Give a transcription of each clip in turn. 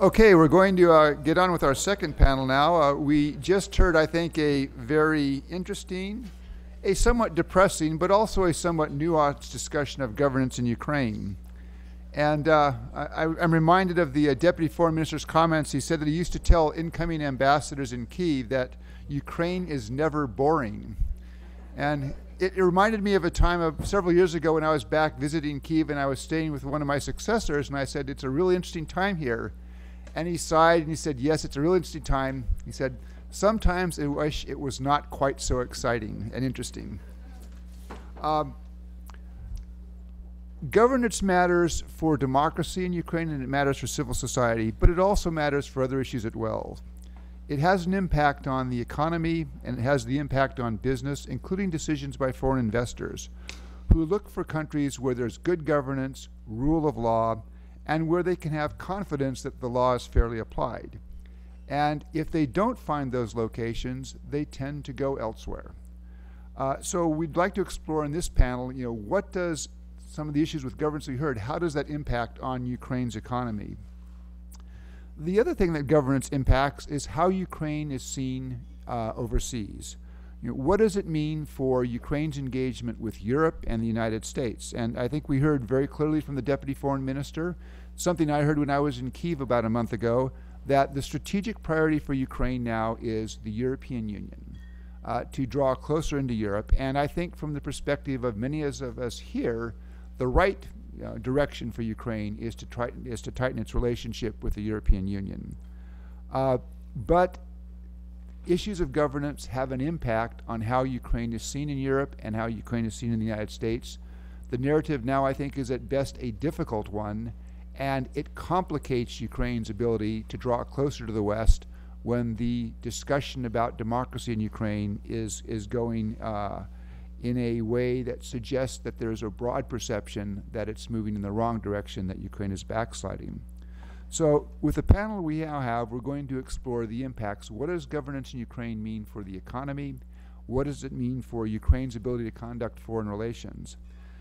Okay, we're going to get on with our second panel now. We just heard, I think, a very interesting, a somewhat depressing, but also a somewhat nuanced discussion of governance in Ukraine. And I'm reminded of the Deputy Foreign Minister's comments. He said that he used to tell incoming ambassadors in Kyiv that Ukraine is never boring. And it reminded me of a time of several years ago when I was back visiting Kyiv and I was staying with one of my successors, and I said, it's a really interesting time here. And he sighed and he said, yes, it's a really interesting time. He said, sometimes I wish it was not quite so exciting and interesting. Governance matters for democracy in Ukraine, and it matters for civil society, but it also matters for other issues as well. It has an impact on the economy, and it has the impact on business, including decisions by foreign investors who look for countries where there's good governance, rule of law, and where they can have confidence that the law is fairly applied. And if they don't find those locations, they tend to go elsewhere. So we'd like to explore in this panel, what does some of the issues with governance we heard, how does that impact on Ukraine's economy? The other thing that governance impacts is how Ukraine is seen overseas. What does it mean for Ukraine's engagement with Europe and the United States? And I think we heard very clearly from the Deputy Foreign Minister, something I heard when I was in Kyiv about a month ago, that the strategic priority for Ukraine now is the European Union, to draw closer into Europe. And I think from the perspective of many of us here, the right direction for Ukraine is to tighten its relationship with the European Union. But issues of governance have an impact on how Ukraine is seen in Europe and how Ukraine is seen in the United States. The narrative now, I think, is at best a difficult one, and it complicates Ukraine's ability to draw closer to the West when the discussion about democracy in Ukraine is going in a way that suggests that there's a broad perception that it's moving in the wrong direction, that Ukraine is backsliding. So with the panel we now have, we're going to explore the impacts. What does governance in Ukraine mean for the economy? What does it mean for Ukraine's ability to conduct foreign relations?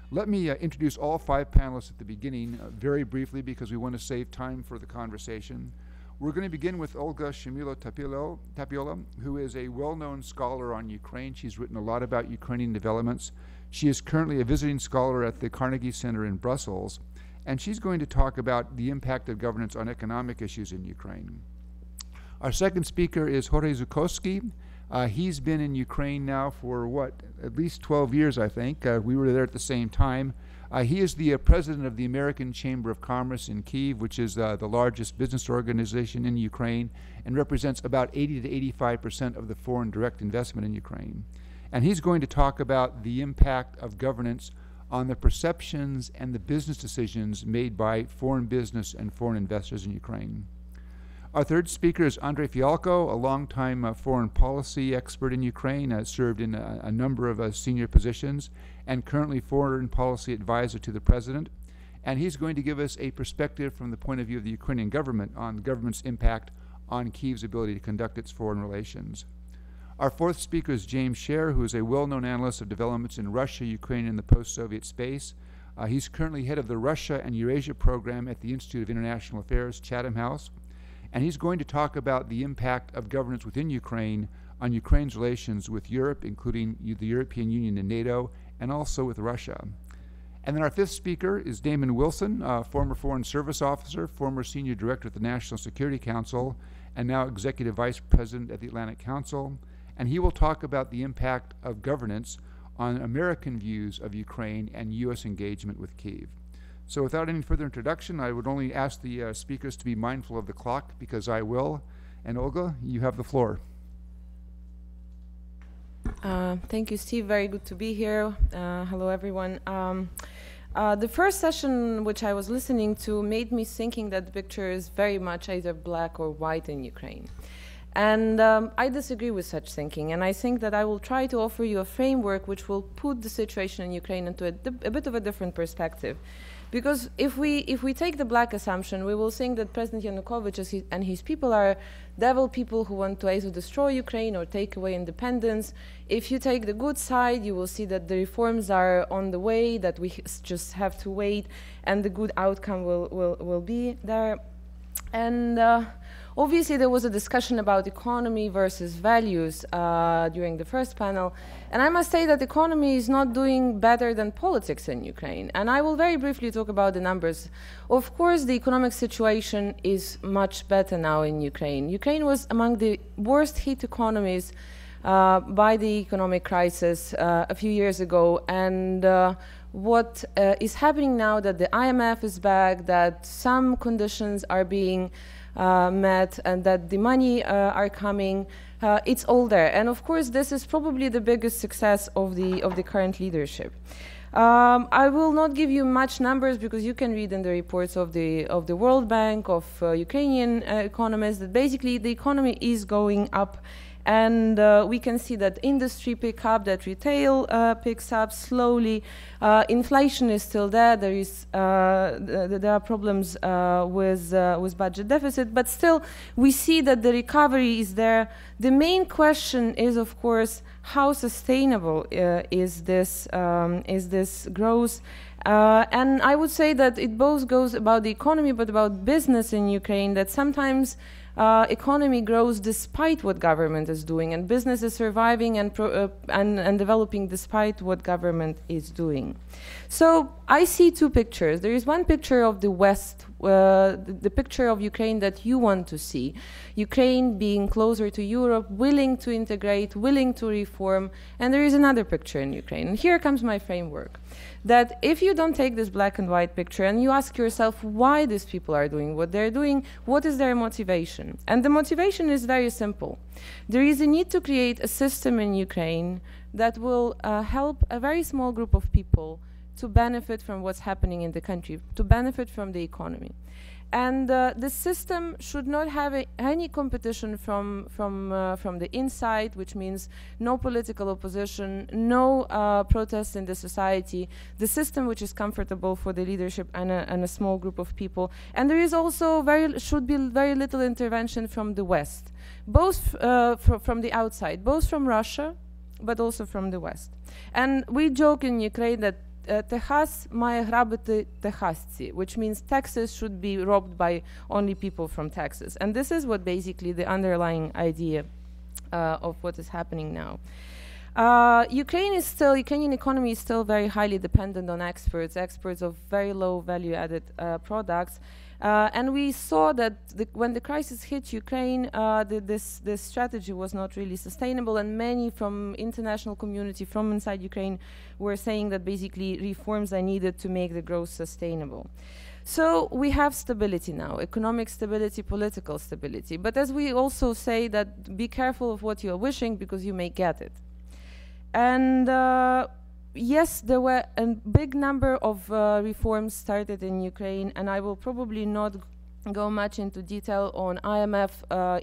Let me introduce all five panelists at the beginning very briefly because we want to save time for the conversation. We're going to begin with Olga Shumylo-Tapiola, who is a well-known scholar on Ukraine. She's written a lot about Ukrainian developments. She is currently a visiting scholar at the Carnegie Center in Brussels, and she's going to talk about the impact of governance on economic issues in Ukraine. Our second speaker is Jorge Zukoski. He's been in Ukraine now for, at least 12 years, I think. We were there at the same time. He is the president of the American Chamber of Commerce in Kyiv, which is the largest business organization in Ukraine and represents about 80 to 85% of the foreign direct investment in Ukraine. And he's going to talk about the impact of governance on the perceptions and the business decisions made by foreign business and foreign investors in Ukraine. Our third speaker is Andriy Fialko, a longtime foreign policy expert in Ukraine, served in a number of senior positions, and currently foreign policy advisor to the president. And he's going to give us a perspective from the point of view of the Ukrainian government on the government's impact on Kyiv's ability to conduct its foreign relations. Our fourth speaker is James Sherr, who is a well-known analyst of developments in Russia, Ukraine, and the post-Soviet space. He's currently head of the Russia and Eurasia program at the Institute of International Affairs, Chatham House. And he's going to talk about the impact of governance within Ukraine on Ukraine's relations with Europe, including the European Union and NATO, and also with Russia. And then our fifth speaker is Damon Wilson, former Foreign Service Officer, former Senior Director at the National Security Council, and now Executive Vice President at the Atlantic Council. And he will talk about the impact of governance on American views of Ukraine and U.S. engagement with Kyiv. So without any further introduction, I would only ask the speakers to be mindful of the clock, because I will. And Olga, you have the floor. Thank you, Steve. Very good to be here. Hello, everyone. The first session which I was listening to made me thinking that the picture is very much either black or white in Ukraine. And I disagree with such thinking, and I think that I will try to offer you a framework which will put the situation in Ukraine into a bit of a different perspective. Because if we take the black assumption, we will think that President Yanukovych and his people are devil people who want to either destroy Ukraine or take away independence. If you take the good side, you will see that the reforms are on the way, that we just have to wait, and the good outcome will be there. And obviously there was a discussion about economy versus values during the first panel. And I must say that the economy is not doing better than politics in Ukraine. And I will very briefly talk about the numbers. Of course, the economic situation is much better now in Ukraine. Ukraine was among the worst hit economies by the economic crisis a few years ago. And what is happening now that the IMF is back, that some conditions are being met, and that the money are coming, it's all there. And of course, this is probably the biggest success of the current leadership. I will not give you much numbers because you can read in the reports of the World Bank, of Ukrainian economists, that basically the economy is going up. And we can see that industry pick up, that retail picks up slowly. Inflation is still there. There are problems with budget deficit, but still we see that the recovery is there. The main question is, of course, how sustainable is this growth? And I would say that it both goes about the economy, but about business in Ukraine. That sometimes economy grows despite what government is doing, and business is surviving and developing despite what government is doing. So I see two pictures. There is one picture of the West, the picture of Ukraine that you want to see. Ukraine being closer to Europe, willing to integrate, willing to reform, and there is another picture in Ukraine. And here comes my framework. That if you don't take this black and white picture and you ask yourself why these people are doing what they're doing, what is their motivation? And the motivation is very simple. There is a need to create a system in Ukraine that will help a very small group of people to benefit from what's happening in the country, to benefit from the economy. And the system should not have any competition from the inside, which means no political opposition, no protests in the society, the system which is comfortable for the leadership and a small group of people. And there is also should be very little intervention from the West, both from the outside, both from Russia, but also from the West. And we joke in Ukraine that Техас має грабити техасці, which means Texas should be robbed by only people from Texas. And this is what basically the underlying idea of what is happening now. Ukrainian economy is still very highly dependent on exports of very low value-added products. And we saw that when the crisis hit Ukraine, this strategy was not really sustainable, and many from international community, from inside Ukraine, were saying that basically reforms are needed to make the growth sustainable. So we have stability now, economic stability, political stability. But as we also say that be careful of what you are wishing because you may get it. And yes, there were a big number of reforms started in Ukraine, and I will probably not go much into detail on IMF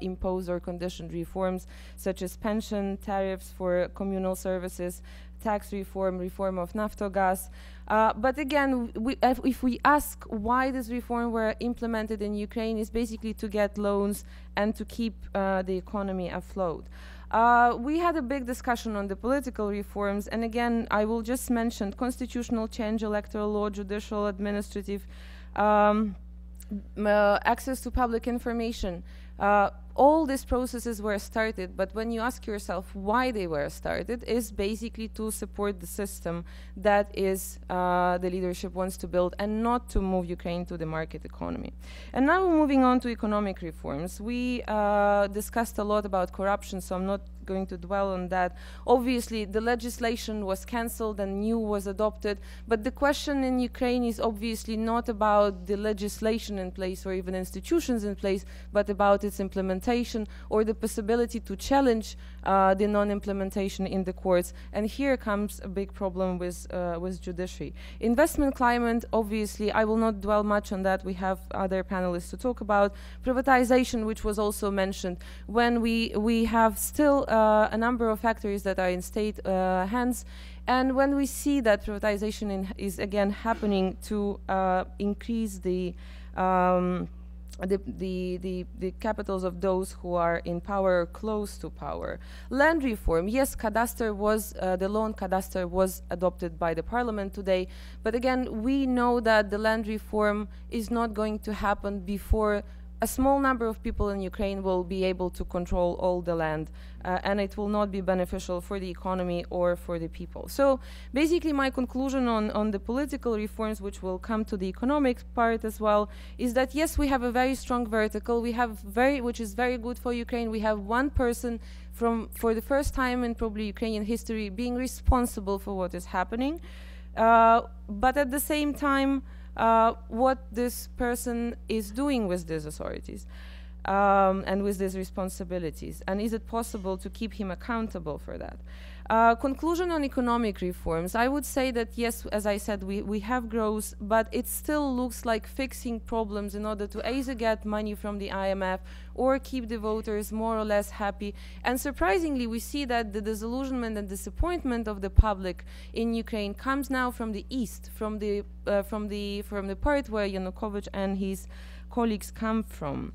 imposed or conditioned reforms, such as pension, tariffs for communal services, tax reform, reform of Naftogaz. But again, if we ask why this reform were implemented in Ukraine, is basically to get loans and to keep the economy afloat. We had a big discussion on the political reforms, and again, I will just mention constitutional change, electoral law, judicial, administrative, access to public information. All these processes were started, but when you ask yourself why they were started, is basically to support the system that is the leadership wants to build, and not to move Ukraine to the market economy. And now moving on to economic reforms. We discussed a lot about corruption, so I'm not going to dwell on that. Obviously, the legislation was cancelled and new was adopted, but the question in Ukraine is obviously not about the legislation in place or even institutions in place, but about its implementation or the possibility to challenge the non-implementation in the courts. And here comes a big problem with judiciary. Investment climate, obviously, I will not dwell much on that. We have other panelists to talk about. Privatization, which was also mentioned, when we have still a number of factories that are in state hands, and when we see that privatization is again happening to increase the capitals of those who are in power or close to power. Land reform, yes, cadastre was, the law on cadastre was adopted by the parliament today, but again, we know that the land reform is not going to happen before a small number of people in Ukraine will be able to control all the land, and it will not be beneficial for the economy or for the people. So basically my conclusion on the political reforms, which will come to the economic part as well, is that yes, we have a very strong vertical, which is very good for Ukraine. We have one person for the first time in probably Ukrainian history being responsible for what is happening. But at the same time, what this person is doing with these authorities and with these responsibilities, and is it possible to keep him accountable for that? Conclusion on economic reforms, I would say that yes, as I said, we have growth, but it still looks like fixing problems in order to either get money from the IMF or keep the voters more or less happy. And surprisingly, we see that the disillusionment and disappointment of the public in Ukraine comes now from the east, from the part where Yanukovych and his colleagues come from.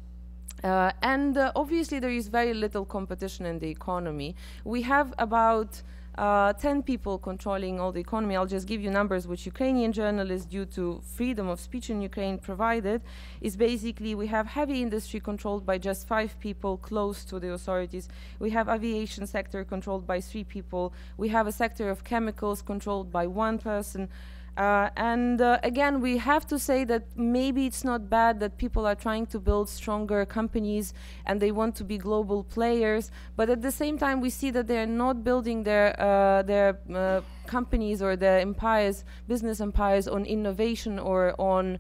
Obviously there is very little competition in the economy. We have about 10 people controlling all the economy. I'll just give you numbers which Ukrainian journalists, due to freedom of speech in Ukraine, provided. Is basically we have heavy industry controlled by just 5 people close to the authorities. We have aviation sector controlled by 3 people. We have a sector of chemicals controlled by 1 person. Again, we have to say that maybe it's not bad that people are trying to build stronger companies and they want to be global players, but at the same time we see that they're not building their companies or their empires, business empires, on innovation or on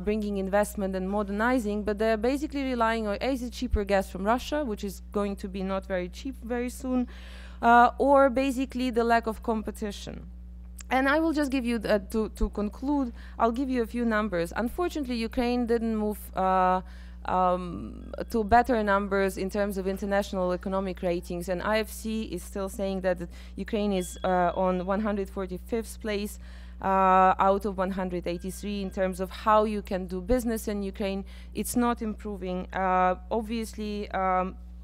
bringing investment and modernizing, but they're basically relying on either cheaper gas from Russia, which is going to be not very cheap very soon, or basically the lack of competition. And I will just give you, to conclude, I'll give you a few numbers. Unfortunately, Ukraine didn't move to better numbers in terms of international economic ratings, and IFC is still saying that Ukraine is on 145th place out of 183 in terms of how you can do business in Ukraine. It's not improving. Obviously,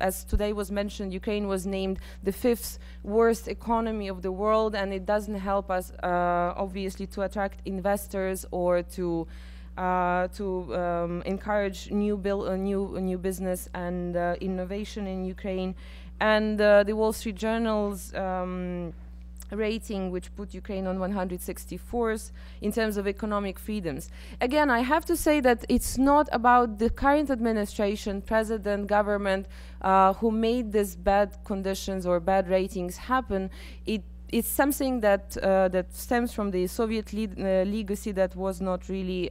as today was mentioned, Ukraine was named the 5th worst economy of the world, and it doesn't help us, obviously, to attract investors or to encourage new business and innovation in Ukraine. And the Wall Street Journal's rating, which put Ukraine on 164th in terms of economic freedoms. Again, I have to say that it's not about the current administration, president, government, who made these bad conditions or bad ratings happen. It's something that stems from the Soviet legacy that was not really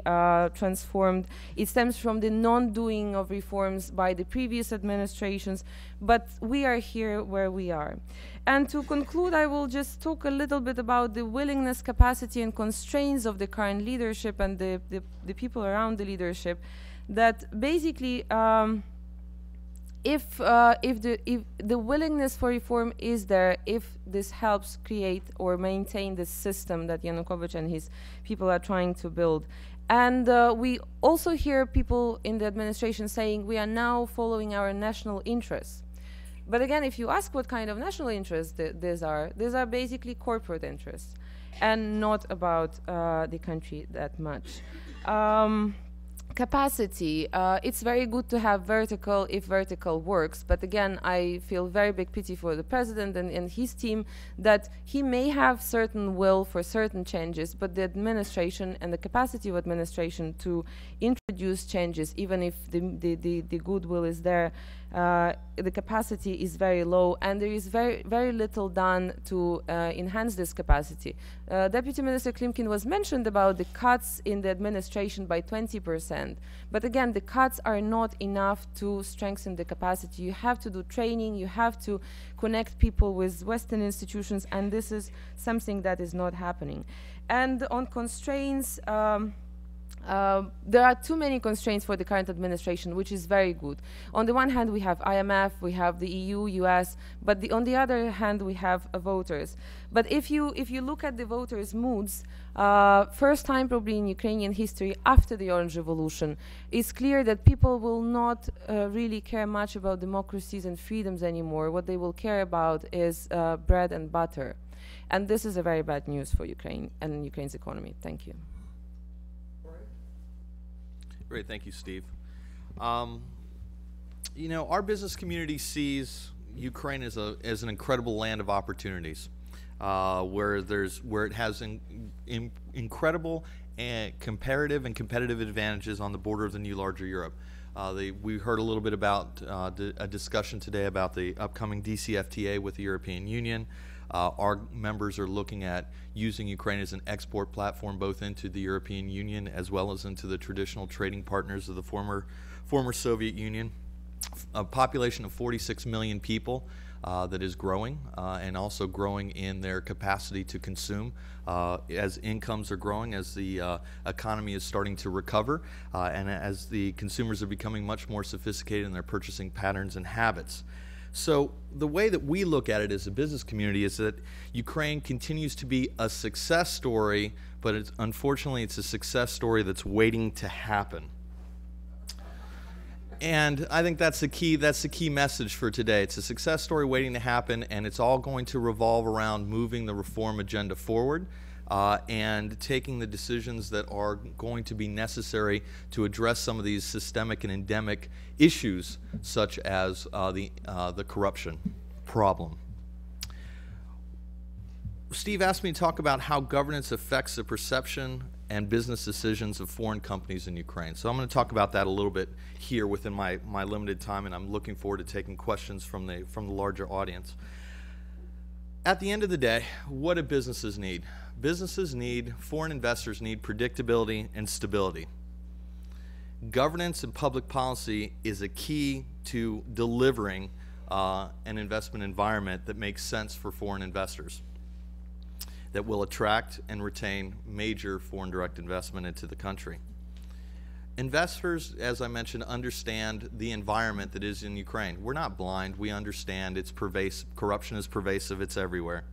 transformed. It stems from the non-doing of reforms by the previous administrations, but we are here where we are. And to conclude, I will just talk a little bit about the willingness, capacity, and constraints of the current leadership and the people around the leadership, that basically if the willingness for reform is there, if this helps create or maintain the system that Yanukovych and his people are trying to build. And we also hear people in the administration saying we are now following our national interests. But again, if you ask what kind of national interests these are basically corporate interests and not about the country that much. Capacity, it's very good to have vertical if vertical works, but again, I feel very big pity for the president and his team, that he may have certain will for certain changes, but the administration and the capacity of administration to introduce changes, even if the goodwill is there, the capacity is very low, and there is very little done to enhance this capacity. Deputy Minister Klimkin was mentioned about the cuts in the administration by 20%, but again, the cuts are not enough to strengthen the capacity. You have to do training, you have to connect people with Western institutions, and this is something that is not happening. And on constraints, there are too many constraints for the current administration, which is very good. On the one hand, we have IMF, we have the EU, US, but on the other hand, we have voters. But if you look at the voters' moods, first time probably in Ukrainian history after the Orange Revolution, it's clear that people will not really care much about democracies and freedoms anymore. What they will care about is bread and butter. And this is a very bad news for Ukraine and Ukraine's economy. Thank you. Great, thank you, Steve. You know, our business community sees Ukraine as an incredible land of opportunities, where it has incredible and comparative and competitive advantages on the border of the new larger Europe. We heard a little bit about a discussion today about the upcoming DCFTA with the European Union. Our members are looking at using Ukraine as an export platform both into the European Union as well as into the traditional trading partners of the former Soviet Union. A population of 46 million people that is growing and also growing in their capacity to consume as incomes are growing, as the economy is starting to recover, and as the consumers are becoming much more sophisticated in their purchasing patterns and habits. So the way that we look at it as a business community is that Ukraine continues to be a success story, but unfortunately it's a success story that's waiting to happen. And I think that's the key message for today. It's a success story waiting to happen, and it's all going to revolve around moving the reform agenda forward and taking the decisions that are going to be necessary to address some of these systemic and endemic issues, such as the corruption problem. Steve asked me to talk about how governance affects the perception and business decisions of foreign companies in Ukraine. So I'm going to talk about that a little bit here within my limited time, and I'm looking forward to taking questions from the larger audience. At the end of the day, what do businesses need? Foreign investors need predictability and stability. Governance and public policy is a key to delivering an investment environment that makes sense for foreign investors, that will attract and retain major foreign direct investment into the country. Investors, as I mentioned, understand the environment that is in Ukraine. We're not blind. We understand it's pervasive. Corruption is pervasive. It's everywhere.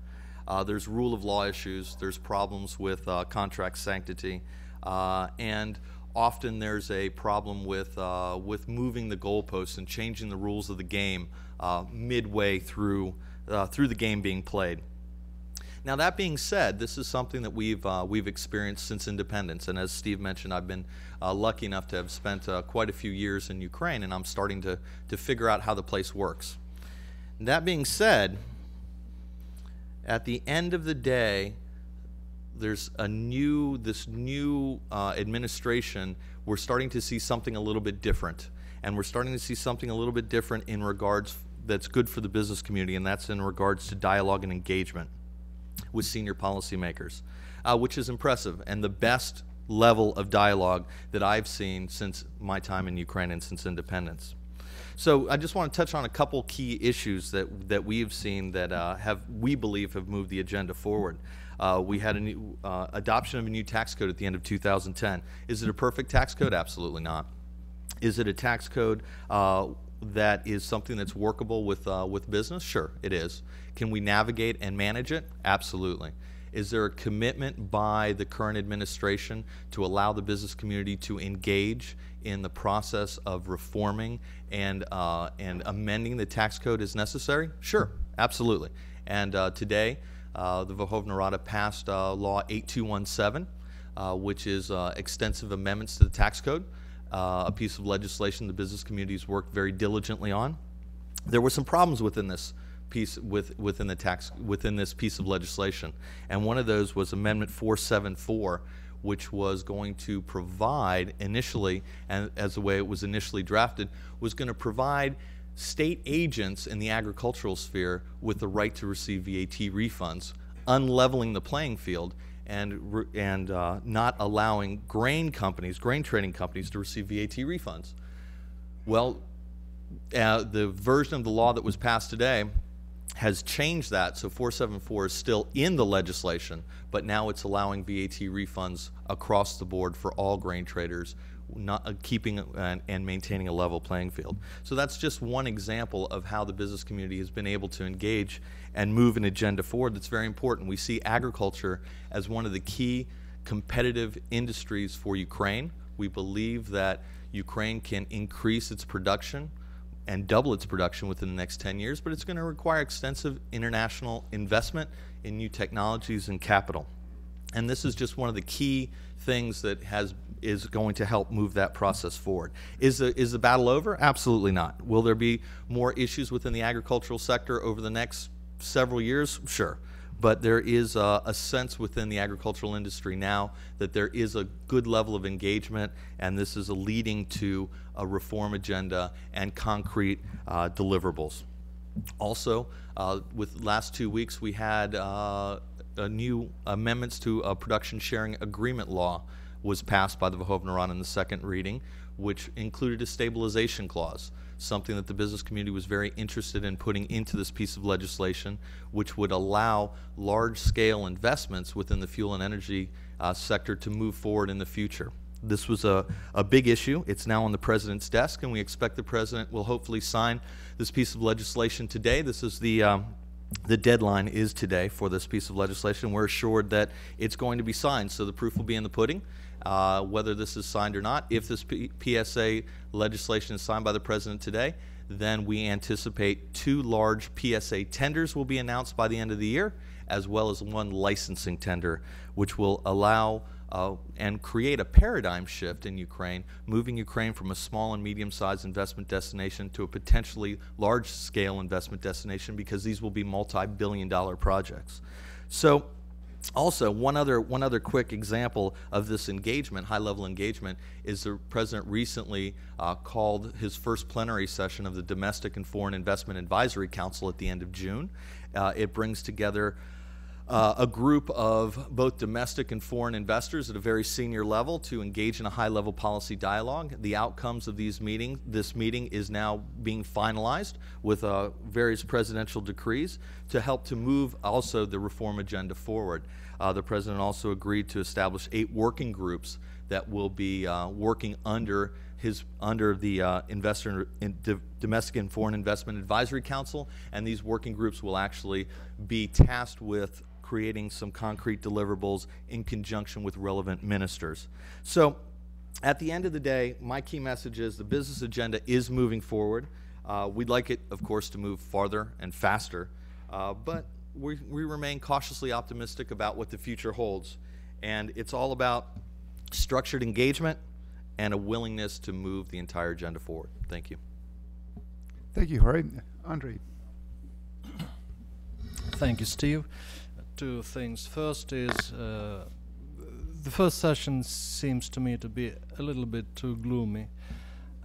There's rule of law issues. There's problems with contract sanctity. And often there's a problem with moving the goalposts and changing the rules of the game midway through the game being played. Now, that being said, this is something that we've experienced since independence, and as Steve mentioned, I've been lucky enough to have spent quite a few years in Ukraine, and I'm starting to figure out how the place works. That being said, at the end of the day, there's this new administration. We're starting to see something a little bit different, and we're starting to see something a little bit different in regards that's good for the business community, and that's in regards to dialogue and engagement with senior policymakers, which is impressive, and the best level of dialogue that I've seen since my time in Ukraine and since independence. So I just want to touch on a couple key issues that we've seen that we believe have moved the agenda forward. We had a new adoption of a new tax code at the end of 2010. Is it a perfect tax code? Absolutely not. Is it a tax code that is something that's workable with business? Sure, it is. Can we navigate and manage it? Absolutely. Is there a commitment by the current administration to allow the business community to engage in the process of reforming and amending the tax code as necessary? Sure, absolutely. And today, the Verkhovna Rada passed Law 8217, which is extensive amendments to the tax code. A piece of legislation the business communities worked very diligently on. There were some problems within this piece within this piece of legislation, and one of those was Amendment 474, which was going to provide initially, and as the way it was initially drafted, was going to provide state agents in the agricultural sphere with the right to receive VAT refunds, unleveling the playing field, and not allowing grain trading companies to receive VAT refunds. Well, the version of the law that was passed today has changed that, so 474 is still in the legislation, but now it's allowing VAT refunds across the board for all grain traders, not keeping and maintaining a level playing field. So that's just one example of how the business community has been able to engage and move an agenda forward that's very important. We see agriculture as one of the key competitive industries for Ukraine. We believe that Ukraine can increase its production and double its production within the next 10 years, but it's going to require extensive international investment in new technologies and capital. And this is just one of the key things that has is going to help move that process forward. Is the battle over? Absolutely not. Will there be more issues within the agricultural sector over the next several years? Sure. But there is a sense within the agricultural industry now that there is a good level of engagement, and this is leading to a reform agenda and concrete deliverables. Also, with last 2 weeks, we had new amendments to a production sharing agreement law was passed by the Verkhovna Rada in the second reading, which included a stabilization clause, something that the business community was very interested in putting into this piece of legislation, which would allow large-scale investments within the fuel and energy sector to move forward in the future. This was a big issue. It's now on the President's desk, and we expect the President will hopefully sign this piece of legislation today. This is the deadline is today for this piece of legislation. We're assured that it's going to be signed, so the proof will be in the pudding. Whether this is signed or not, if this PSA legislation is signed by the President today, then we anticipate 2 large PSA tenders will be announced by the end of the year, as well as 1 licensing tender, which will allow and create a paradigm shift in Ukraine, moving Ukraine from a small and medium-sized investment destination to a potentially large-scale investment destination, because these will be multi-billion-dollar projects. So, also, one other quick example of this engagement, high-level engagement, is the President recently called his first plenary session of the Domestic and Foreign Investment Advisory Council at the end of June. It brings together a group of both domestic and foreign investors at a very senior level to engage in a high-level policy dialogue. The outcomes of this meeting is now being finalized with various presidential decrees to help to move also the reform agenda forward. The President also agreed to establish 8 working groups that will be working under the Domestic and Foreign Investment Advisory Council, and these working groups will actually be tasked with creating some concrete deliverables in conjunction with relevant ministers. So at the end of the day, my key message is the business agenda is moving forward. We'd like it, of course, to move farther and faster, but we remain cautiously optimistic about what the future holds. And it's all about structured engagement and a willingness to move the entire agenda forward. Thank you. Thank you, Jorge. Andriy. Thank you, Steve. 2 things. First is the first session seems to me to be a little bit too gloomy,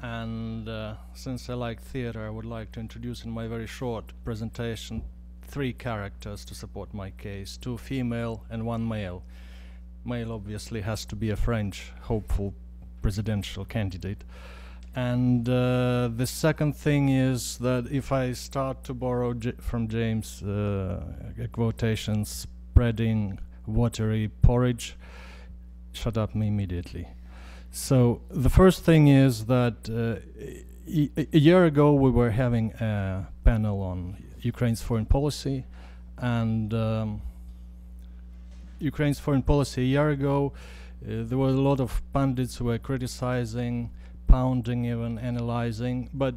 and since I like theater, I would like to introduce in my very short presentation 3 characters to support my case, 2 female and 1 male. Male obviously has to be a French hopeful presidential candidate. And the second thing is that if I start to borrow from James' quotations, spreading watery porridge, shut up me immediately. So the first thing is that a year ago we were having a panel on Ukraine's foreign policy, and Ukraine's foreign policy a year ago, there were a lot of pundits who were criticizing, pounding, even analyzing, but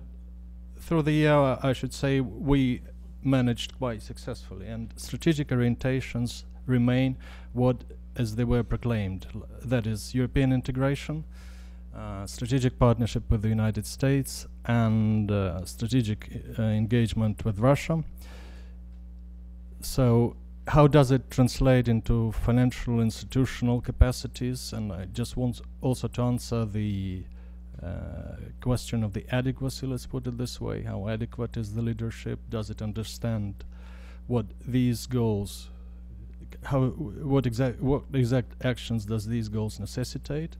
through the year, I should say, we managed quite successfully, and strategic orientations remain what as they were proclaimed. That is European integration, strategic partnership with the United States, and strategic engagement with Russia. So how does it translate into financial institutional capacities? And I just want also to answer the question of the adequacy, let's put it this way. How adequate is the leadership? Does it understand what these goals, what exact actions does these goals necessitate?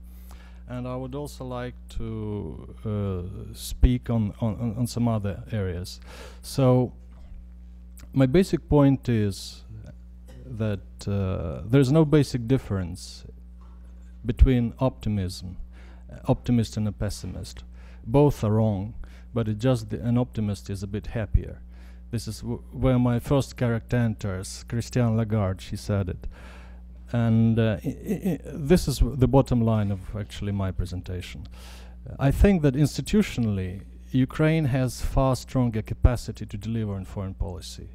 And I would also like to speak on some other areas. So my basic point is that there's no basic difference between optimist and a pessimist. Both are wrong, but it just an optimist is a bit happier. This is where my first character enters, Christine Lagarde, she said it. And this is the bottom line of actually my presentation. I think that institutionally, Ukraine has far stronger capacity to deliver on foreign policy.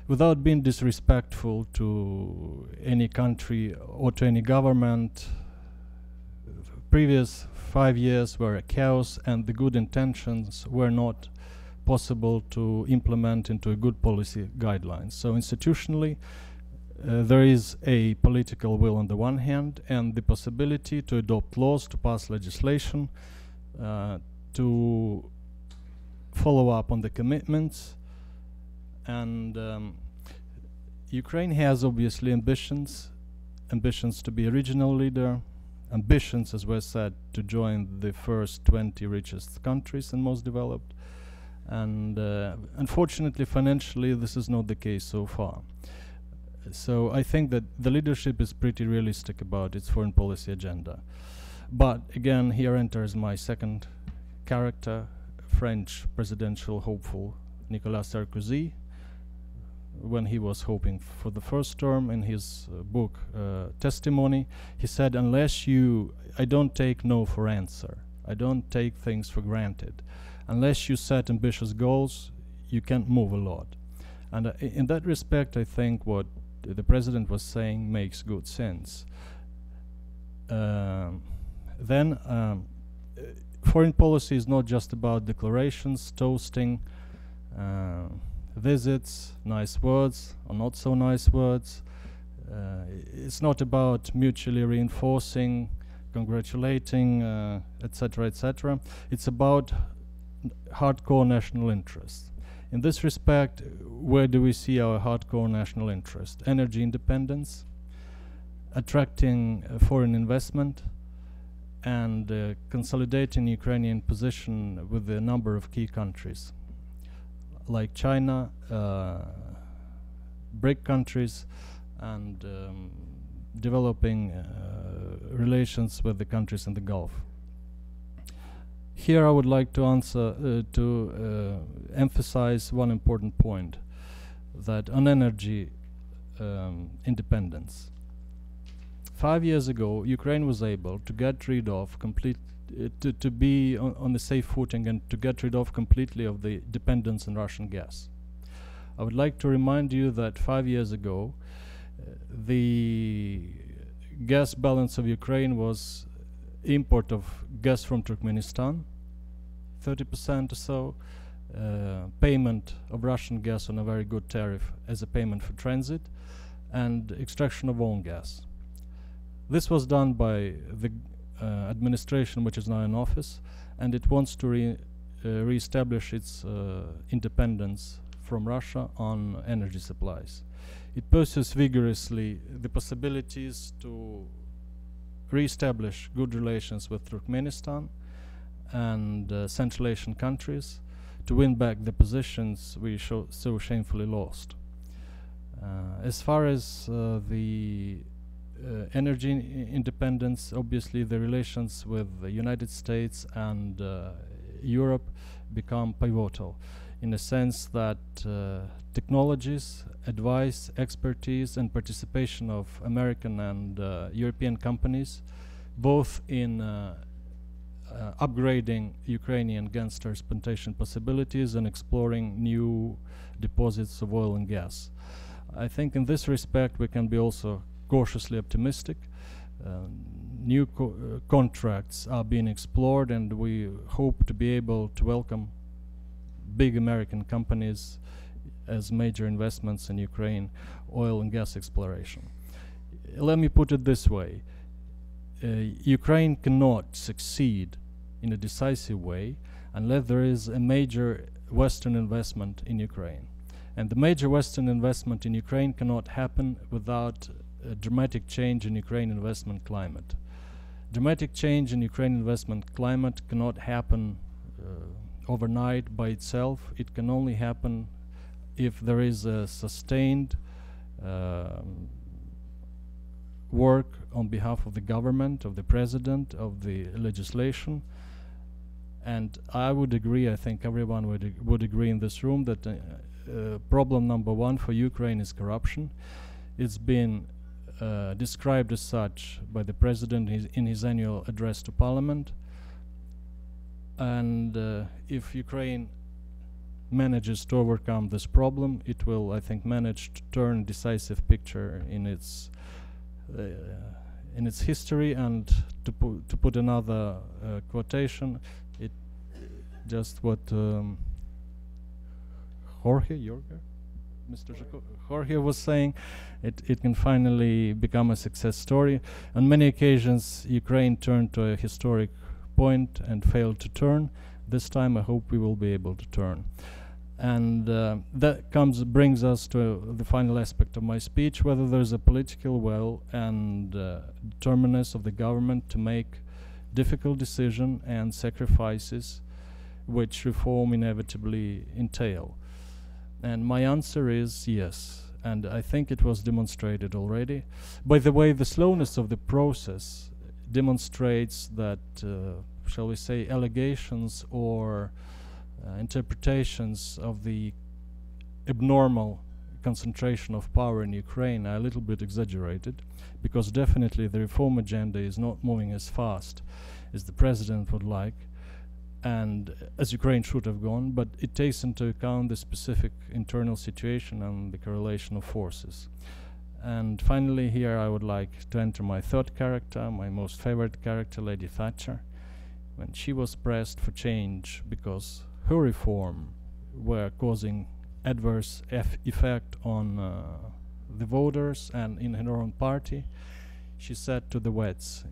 Without being disrespectful to any country or to any government, previous 5 years were a chaos, and the good intentions were not possible to implement into a good policy guidelines. So institutionally, there is a political will on the one hand, and the possibility to adopt laws, to pass legislation, to follow up on the commitments. And Ukraine has obviously ambitions to be a regional leader, ambitions, as was said, to join the first 20 richest countries and most developed. And unfortunately, financially, this is not the case so far. So I think that the leadership is pretty realistic about its foreign policy agenda. But again, here enters my second character, French presidential hopeful Nicolas Sarkozy. When he was hoping for the first term, in his book Testimony, he said, I don't take no for answer. I don't take things for granted. Unless you set ambitious goals, you can't move a lot. And in that respect, I think what the president was saying makes good sense. Foreign policy is not just about declarations, toasting, visits, nice words or not so nice words. It's not about mutually reinforcing, congratulating, etc., etc. It's about hardcore national interest. In this respect, where do we see our hardcore national interest? Energy independence, attracting foreign investment, and consolidating Ukrainian position with a number of key countries like China, BRIC countries, and developing relations with the countries in the Gulf. Here I would like to emphasize one important point, that on energy independence. 5 years ago, Ukraine was able to get rid of to be on the safe footing and to get rid of completely of the dependence on Russian gas. I would like to remind you that 5 years ago, the gas balance of Ukraine was import of gas from Turkmenistan, 30% or so, payment of Russian gas on a very good tariff as a payment for transit, and extraction of own gas. This was done by the administration which is now in office, and it wants to re-establish its independence from Russia on energy supplies. It pursues vigorously the possibilities to re-establish good relations with Turkmenistan and Central Asian countries to win back the positions we so shamefully lost. As far as the energy independence, obviously the relations with the United States and Europe become pivotal, in a sense that technologies, advice, expertise, and participation of American and European companies, both in upgrading Ukrainian gas transportation possibilities and exploring new deposits of oil and gas. I think in this respect we can be also cautiously optimistic. New contracts are being explored, and we hope to be able to welcome big American companies as major investments in Ukraine oil and gas exploration. Let me put it this way. Ukraine cannot succeed in a decisive way unless there is a major Western investment in Ukraine. And the major Western investment in Ukraine cannot happen without a dramatic change in Ukraine investment climate. Dramatic change in Ukraine investment climate cannot happen overnight by itself. It can only happen if there is a sustained work on behalf of the government, of the president, of the legislation. And I would agree, I think everyone would agree in this room, that problem number one for Ukraine is corruption. It's been described as such by the president in his annual address to parliament. And if Ukraine manages to overcome this problem, it will, I think, manage to turn a decisive picture in its in its history, and to put another quotation, it just what Jorge, Mr. Jorge was saying, it can finally become a success story. On many occasions, Ukraine turned to a historic point and failed to turn. This time, I hope we will be able to turn. And that brings us to the final aspect of my speech, whether there's a political will and determinedness of the government to make difficult decisions and sacrifices which reform inevitably entail. And my answer is yes, and I think it was demonstrated already. By the way, the slowness of the process demonstrates that, shall we say, allegations or interpretations of the abnormal concentration of power in Ukraine are a little bit exaggerated, because definitely the reform agenda is not moving as fast as the president would like, and as Ukraine should have gone, but it takes into account the specific internal situation and the correlation of forces. And finally, here I would like to enter my third character, my most favorite character, Lady Thatcher, when she was pressed for change because her reform were causing adverse effect on the voters and in her own party. She said to the Wets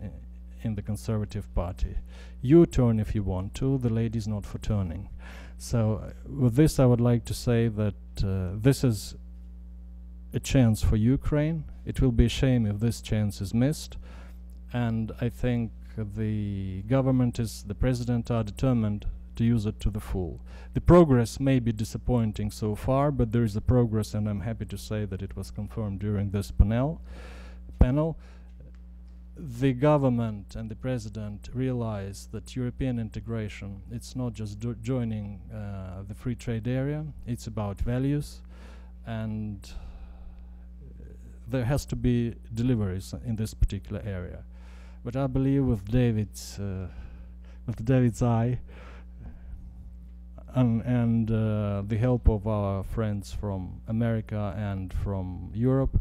in the Conservative Party, "You turn if you want to, the lady's not for turning." So with this I would like to say that this is a chance for Ukraine. It will be a shame if this chance is missed, and I think the government the president are determined to use it to the full. The progress may be disappointing so far, but there is a progress, and I'm happy to say that it was confirmed during this panel. The government and the president realize that European integration, it's not just joining the free trade area, it's about values, and there has to be deliveries in this particular area. But I believe with David's eye and the help of our friends from America and from Europe,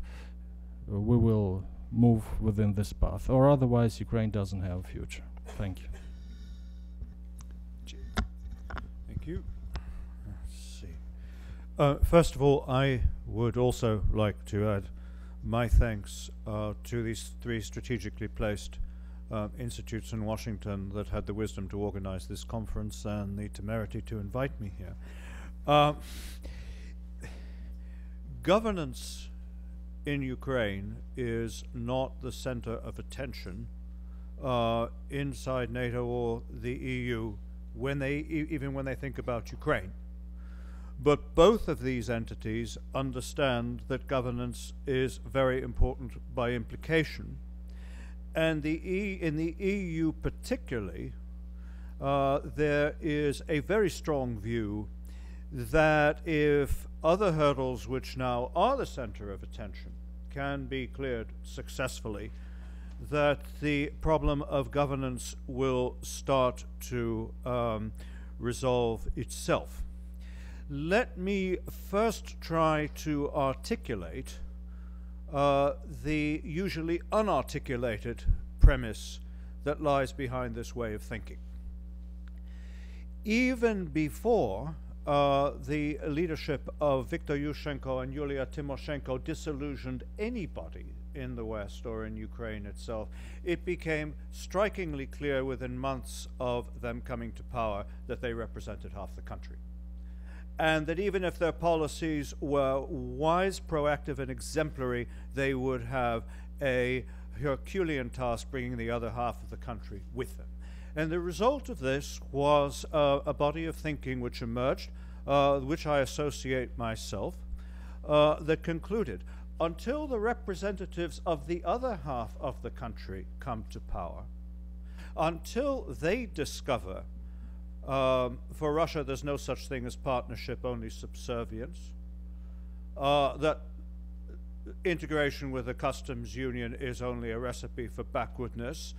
we will move within this path, or otherwise Ukraine doesn't have a future. Thank you. Thank you. Let's see. First of all, I would also like to add my thanks to these three strategically placed institutes in Washington that had the wisdom to organize this conference and the temerity to invite me here. Governance in Ukraine is not the center of attention inside NATO or the EU even when they think about Ukraine. But both of these entities understand that governance is very important by implication. And in the EU particularly, there is a very strong view that if other hurdles which now are the center of attention can be cleared successfully, that the problem of governance will start to resolve itself. Let me first try to articulate the usually unarticulated premise that lies behind this way of thinking. Even before the leadership of Viktor Yushchenko and Yulia Tymoshenko disillusioned anybody in the West or in Ukraine itself, it became strikingly clear within months of them coming to power that they represented half the country. And that even if their policies were wise, proactive, and exemplary, they would have a Herculean task bringing the other half of the country with them. And the result of this was a body of thinking which emerged, which I associate myself, that concluded, until the representatives of the other half of the country come to power, until they discover for Russia there's no such thing as partnership, only subservience, that integration with the customs union is only a recipe for backwardness,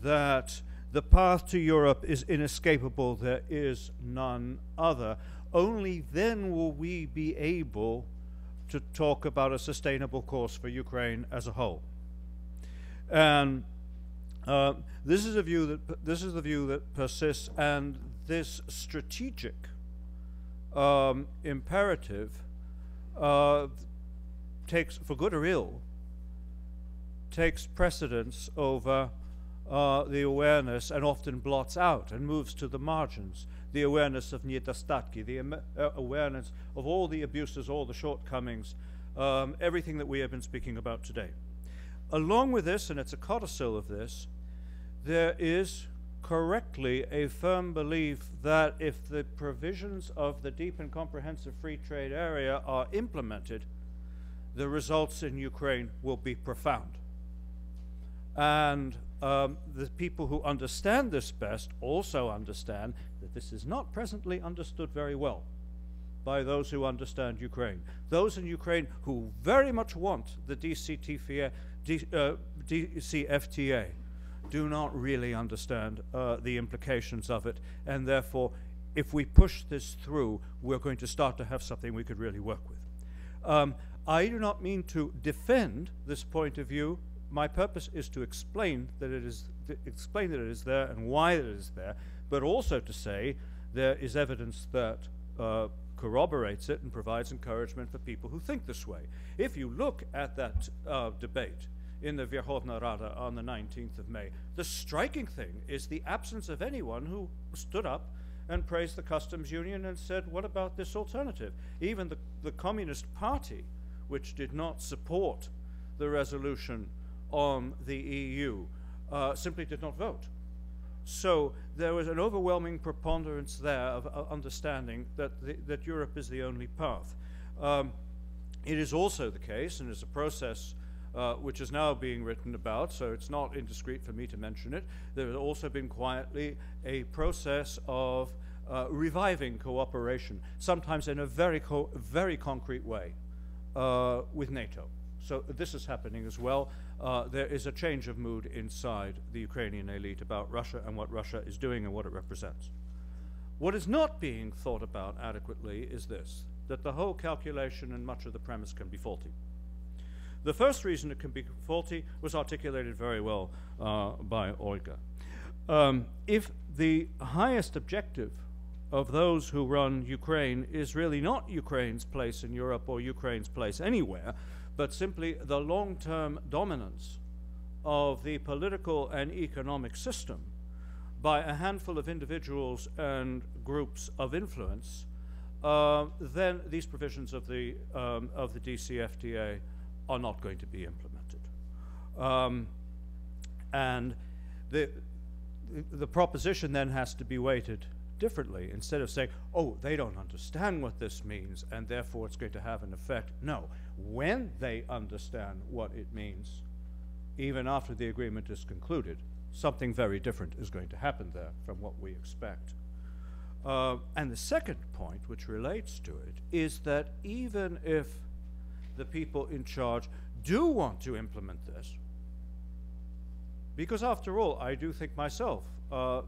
that the path to Europe is inescapable, there is none other. Only then will we be able to talk about a sustainable course for Ukraine as a whole. And this is the view that persists, and this strategic imperative takes, for good or ill, takes precedence over the awareness, and often blots out and moves to the margins, the awareness of nedostatki, the awareness of all the abuses, all the shortcomings, everything that we have been speaking about today. Along with this, and it's a codicil of this, there is correctly a firm belief that if the provisions of the deep and comprehensive free trade area are implemented, the results in Ukraine will be profound. And the people who understand this best also understand that this is not presently understood very well by those who understand Ukraine. Those in Ukraine who very much want the DCFTA do not really understand the implications of it, and therefore, if we push this through, we're going to start to have something we could really work with. I do not mean to defend this point of view. My purpose is to explain that it is there and why it is there, but also to say there is evidence that corroborates it and provides encouragement for people who think this way. If you look at that debate in the Verkhovna Rada on the 19th of May, the striking thing is the absence of anyone who stood up and praised the customs union and said, what about this alternative? Even the Communist Party, which did not support the resolution on the EU, simply did not vote. So there was an overwhelming preponderance there of understanding that that Europe is the only path. It is also the case, and it's a process which is now being written about, so it's not indiscreet for me to mention it, there has also been quietly a process of reviving cooperation, sometimes in a very concrete way, with NATO. So this is happening as well. There is a change of mood inside the Ukrainian elite about Russia and what Russia is doing and what it represents. What is not being thought about adequately is this, that the whole calculation and much of the premise can be faulty. The first reason it can be faulty was articulated very well by Olga. If the highest objective of those who run Ukraine is really not Ukraine's place in Europe or Ukraine's place anywhere, but simply the long-term dominance of the political and economic system by a handful of individuals and groups of influence, then these provisions of the DCFTA are not going to be implemented. And the proposition then has to be weighted differently. Instead of saying, oh, they don't understand what this means and therefore it's going to have an effect. No, when they understand what it means, even after the agreement is concluded, something very different is going to happen there from what we expect. And the second point, which relates to it, is that even if the people in charge do want to implement this, because after all, I do think myself,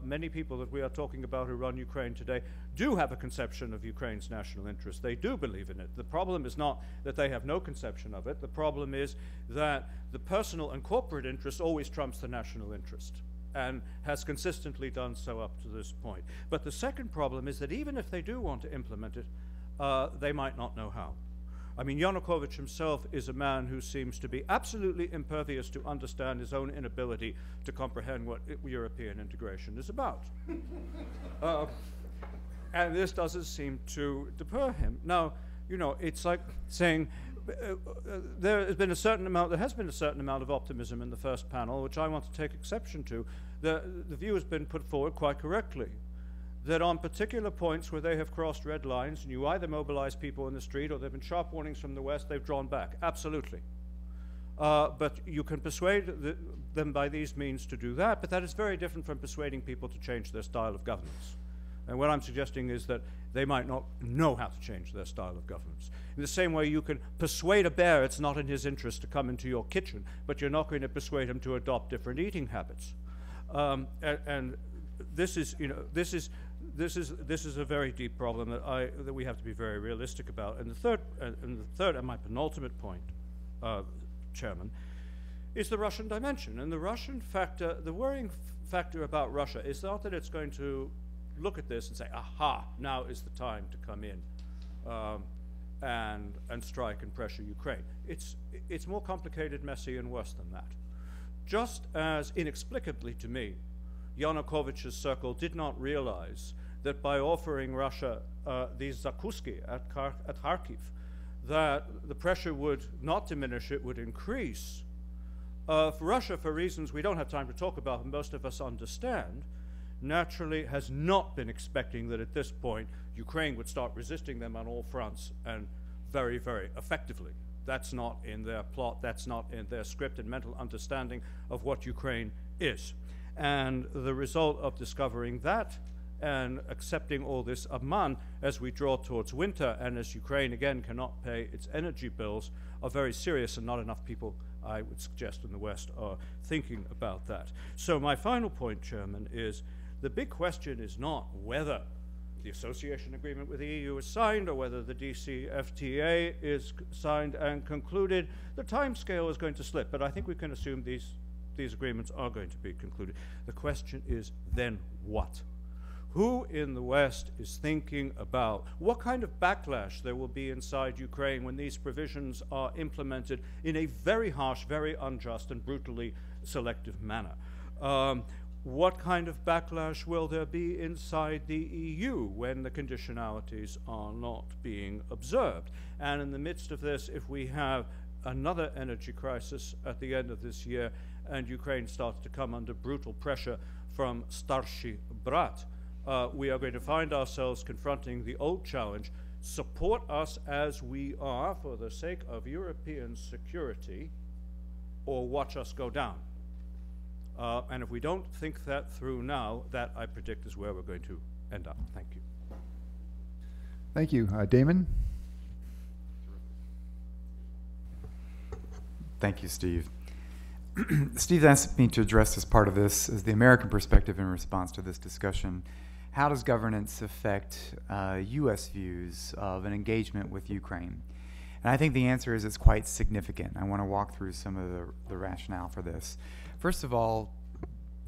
many people that we are talking about who run Ukraine today do have a conception of Ukraine's national interest. They do believe in it. The problem is not that they have no conception of it. The problem is that the personal and corporate interest always trumps the national interest and has consistently done so up to this point. But the second problem is that even if they do want to implement it, they might not know how. I mean, Yanukovych himself is a man who seems to be absolutely impervious to understand his own inability to comprehend what European integration is about. And this doesn't seem to deter him. Now, you know, it's like saying there has been a certain amount of optimism in the first panel, which I want to take exception to. The view has been put forward quite correctly, that on particular points where they have crossed red lines, and you either mobilize people in the street or there have been sharp warnings from the West, they've drawn back. Absolutely. But you can persuade them by these means to do that, but that is very different from persuading people to change their style of governance. And what I'm suggesting is that they might not know how to change their style of governance. In the same way you can persuade a bear it's not in his interest to come into your kitchen, but you're not going to persuade him to adopt different eating habits. And this is, you know, this is a very deep problem that we have to be very realistic about. And the third and my penultimate point, Chairman, is the Russian dimension. And the Russian factor, the worrying factor about Russia is not that it's going to look at this and say, aha, now is the time to come in and strike and pressure Ukraine. It's more complicated, messy, and worse than that. Just as inexplicably to me, Yanukovych's circle did not realize that by offering Russia these Zukoski at Kharkiv, that the pressure would not diminish, it would increase. For Russia, for reasons we don't have time to talk about and most of us understand, naturally has not been expecting that at this point Ukraine would start resisting them on all fronts and very, very effectively. That's not in their plot, that's not in their script and mental understanding of what Ukraine is. And the result of discovering that and accepting all this Amman as we draw towards winter and as Ukraine again cannot pay its energy bills are very serious, and not enough people, I would suggest, in the West are thinking about that. So my final point, Chairman, is the big question is not whether the association agreement with the EU is signed or whether the DCFTA is signed and concluded. The time scale is going to slip, but I think we can assume these agreements are going to be concluded. The question is then what? Who in the West is thinking about what kind of backlash there will be inside Ukraine when these provisions are implemented in a very harsh, very unjust, and brutally selective manner? What kind of backlash will there be inside the EU when the conditionalities are not being observed? And in the midst of this, if we have another energy crisis at the end of this year and Ukraine starts to come under brutal pressure from Starshi Brat, we are going to find ourselves confronting the old challenge: support us as we are for the sake of European security, or watch us go down. And if we don't think that through now, that I predict is where we're going to end up. Thank you. Thank you. Damon? Thank you, Steve. Steve asked me to address this part of this as the American perspective in response to this discussion. How does governance affect U.S. views of an engagement with Ukraine? And I think the answer is it's quite significant. I want to walk through some of the rationale for this. First of all,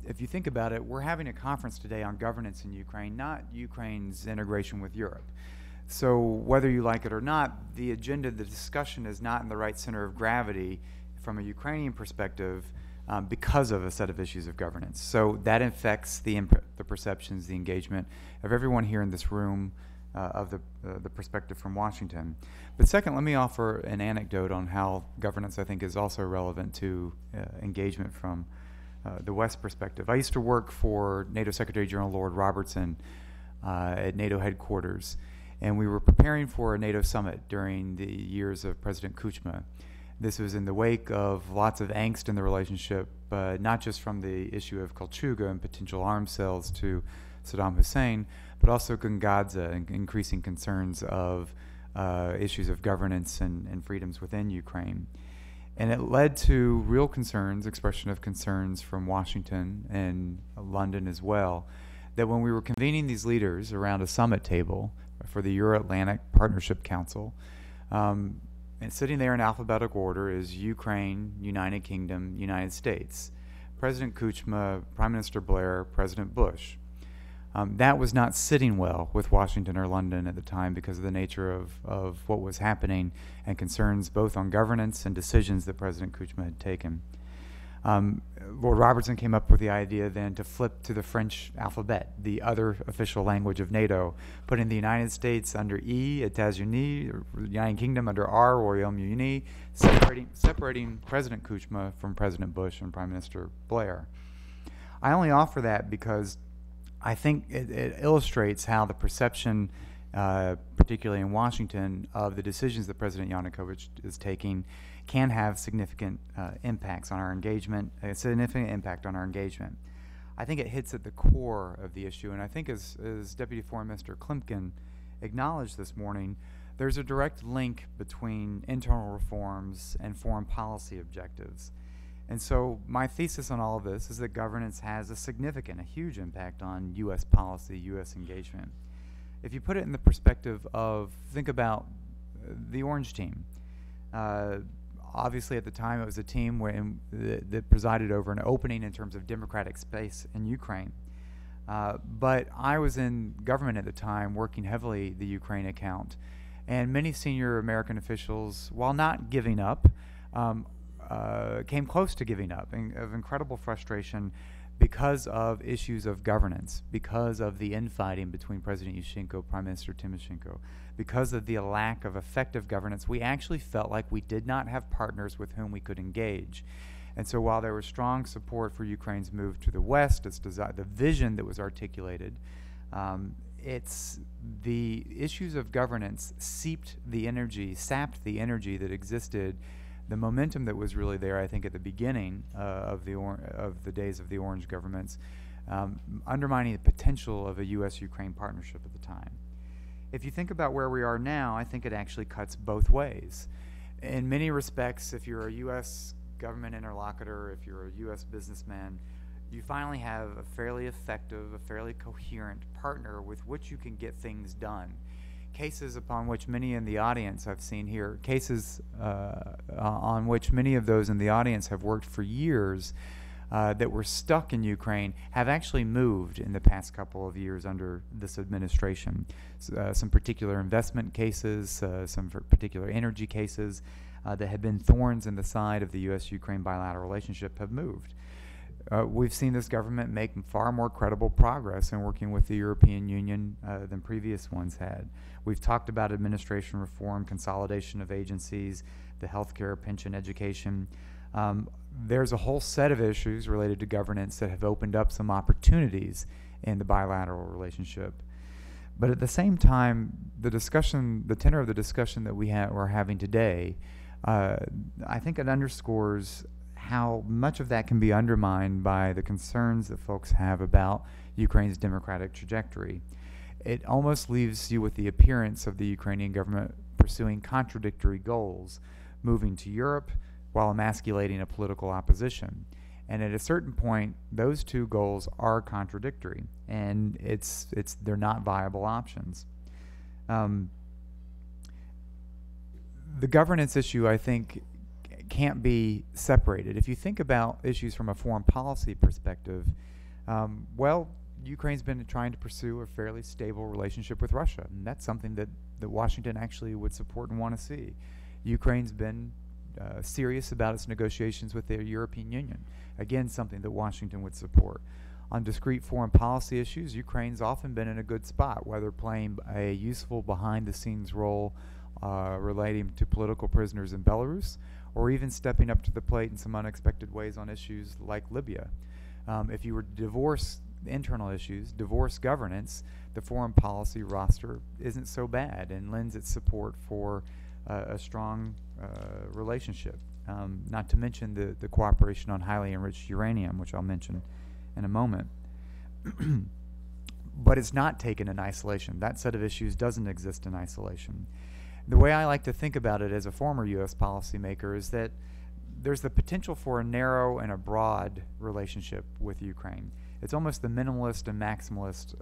if you think about it, we're having a conference today on governance in Ukraine, not Ukraine's integration with Europe. So whether you like it or not, the agenda, the discussion is not in the right center of gravity from a Ukrainian perspective because of a set of issues of governance. So that affects the perceptions, the engagement of everyone here in this room, of the perspective from Washington. But second, let me offer an anecdote on how governance, I think, is also relevant to engagement from the West perspective. I used to work for NATO Secretary General Lord Robertson at NATO headquarters, and we were preparing for a NATO summit during the years of President Kuchma. This was in the wake of lots of angst in the relationship, not just from the issue of Kolchuga and potential arms sales to Saddam Hussein, but also Gungadze and increasing concerns of issues of governance and freedoms within Ukraine. And it led to real concerns, expression of concerns from Washington and London as well, that when we were convening these leaders around a summit table for the Euro-Atlantic Partnership Council, and sitting there in alphabetical order is Ukraine, United Kingdom, United States, President Kuchma, Prime Minister Blair, President Bush. That was not sitting well with Washington or London at the time because of the nature of what was happening and concerns both on governance and decisions that President Kuchma had taken. Lord Robertson came up with the idea then to flip to the French alphabet, the other official language of NATO, putting the United States under E, États-Unis, United Kingdom under R, Royaume-Uni, separating President Kuchma from President Bush and Prime Minister Blair. I only offer that because I think it illustrates how the perception, particularly in Washington, of the decisions that President Yanukovych is taking can have significant impacts on our engagement, a significant impact on our engagement. I think it hits at the core of the issue, and I think as Deputy Foreign Minister Klimkin acknowledged this morning, there's a direct link between internal reforms and foreign policy objectives. And so my thesis on all of this is that governance has a huge impact on U.S. policy, U.S. engagement. If you put it in the perspective of, think about the Orange Team. Obviously, at the time, it was a team that presided over an opening in terms of democratic space in Ukraine. But I was in government at the time, working heavily the Ukraine account. And many senior American officials, while not giving up, came close to giving up, of incredible frustration because of issues of governance, because of the infighting between President Yushchenko, Prime Minister Timoshenko, because of the lack of effective governance. We actually felt like we did not have partners with whom we could engage. And so while there was strong support for Ukraine's move to the West, the vision that was articulated, it's the issues of governance sapped the energy that existed, the momentum that was really there, I think, at the beginning of the days of the Orange governments, undermining the potential of a U.S.-Ukraine partnership at the time. If you think about where we are now, I think it actually cuts both ways. In many respects, if you're a U.S. government interlocutor, if you're a U.S. businessman, you finally have a fairly effective, a fairly coherent partner with which you can get things done. Cases upon which many in the audience I've seen here, cases on which many of those in the audience have worked for years that were stuck in Ukraine have actually moved in the past couple of years under this administration. Some particular investment cases, some particular energy cases that had been thorns in the side of the U.S.-Ukraine bilateral relationship have moved. We've seen this government make far more credible progress in working with the European Union than previous ones had. We've talked about administration reform, consolidation of agencies, the healthcare, pension, education. There's a whole set of issues related to governance that have opened up some opportunities in the bilateral relationship. But at the same time, the tenor of the discussion that we're having today, I think it underscores how much of that can be undermined by the concerns that folks have about Ukraine's democratic trajectory. It almost leaves you with the appearance of the Ukrainian government pursuing contradictory goals, moving to Europe while emasculating a political opposition. And at a certain point, those two goals are contradictory, and they're not viable options. The governance issue, I think, can't be separated. If you think about issues from a foreign policy perspective, well, Ukraine's been trying to pursue a fairly stable relationship with Russia, and that's something that Washington actually would support and want to see. Ukraine's been serious about its negotiations with the European Union, again, something that Washington would support. On discrete foreign policy issues, Ukraine's often been in a good spot, whether playing a useful behind-the-scenes role relating to political prisoners in Belarus, or even stepping up to the plate in some unexpected ways on issues like Libya. If you were to divorce internal issues, divorce governance, the foreign policy roster isn't so bad and lends its support for a strong relationship. Not to mention the cooperation on highly enriched uranium, which I'll mention in a moment. But it's not taken in isolation. That set of issues doesn't exist in isolation. The way I like to think about it as a former U.S. policymaker is that there's the potential for a narrow and a broad relationship with Ukraine. It's almost the minimalist and maximalist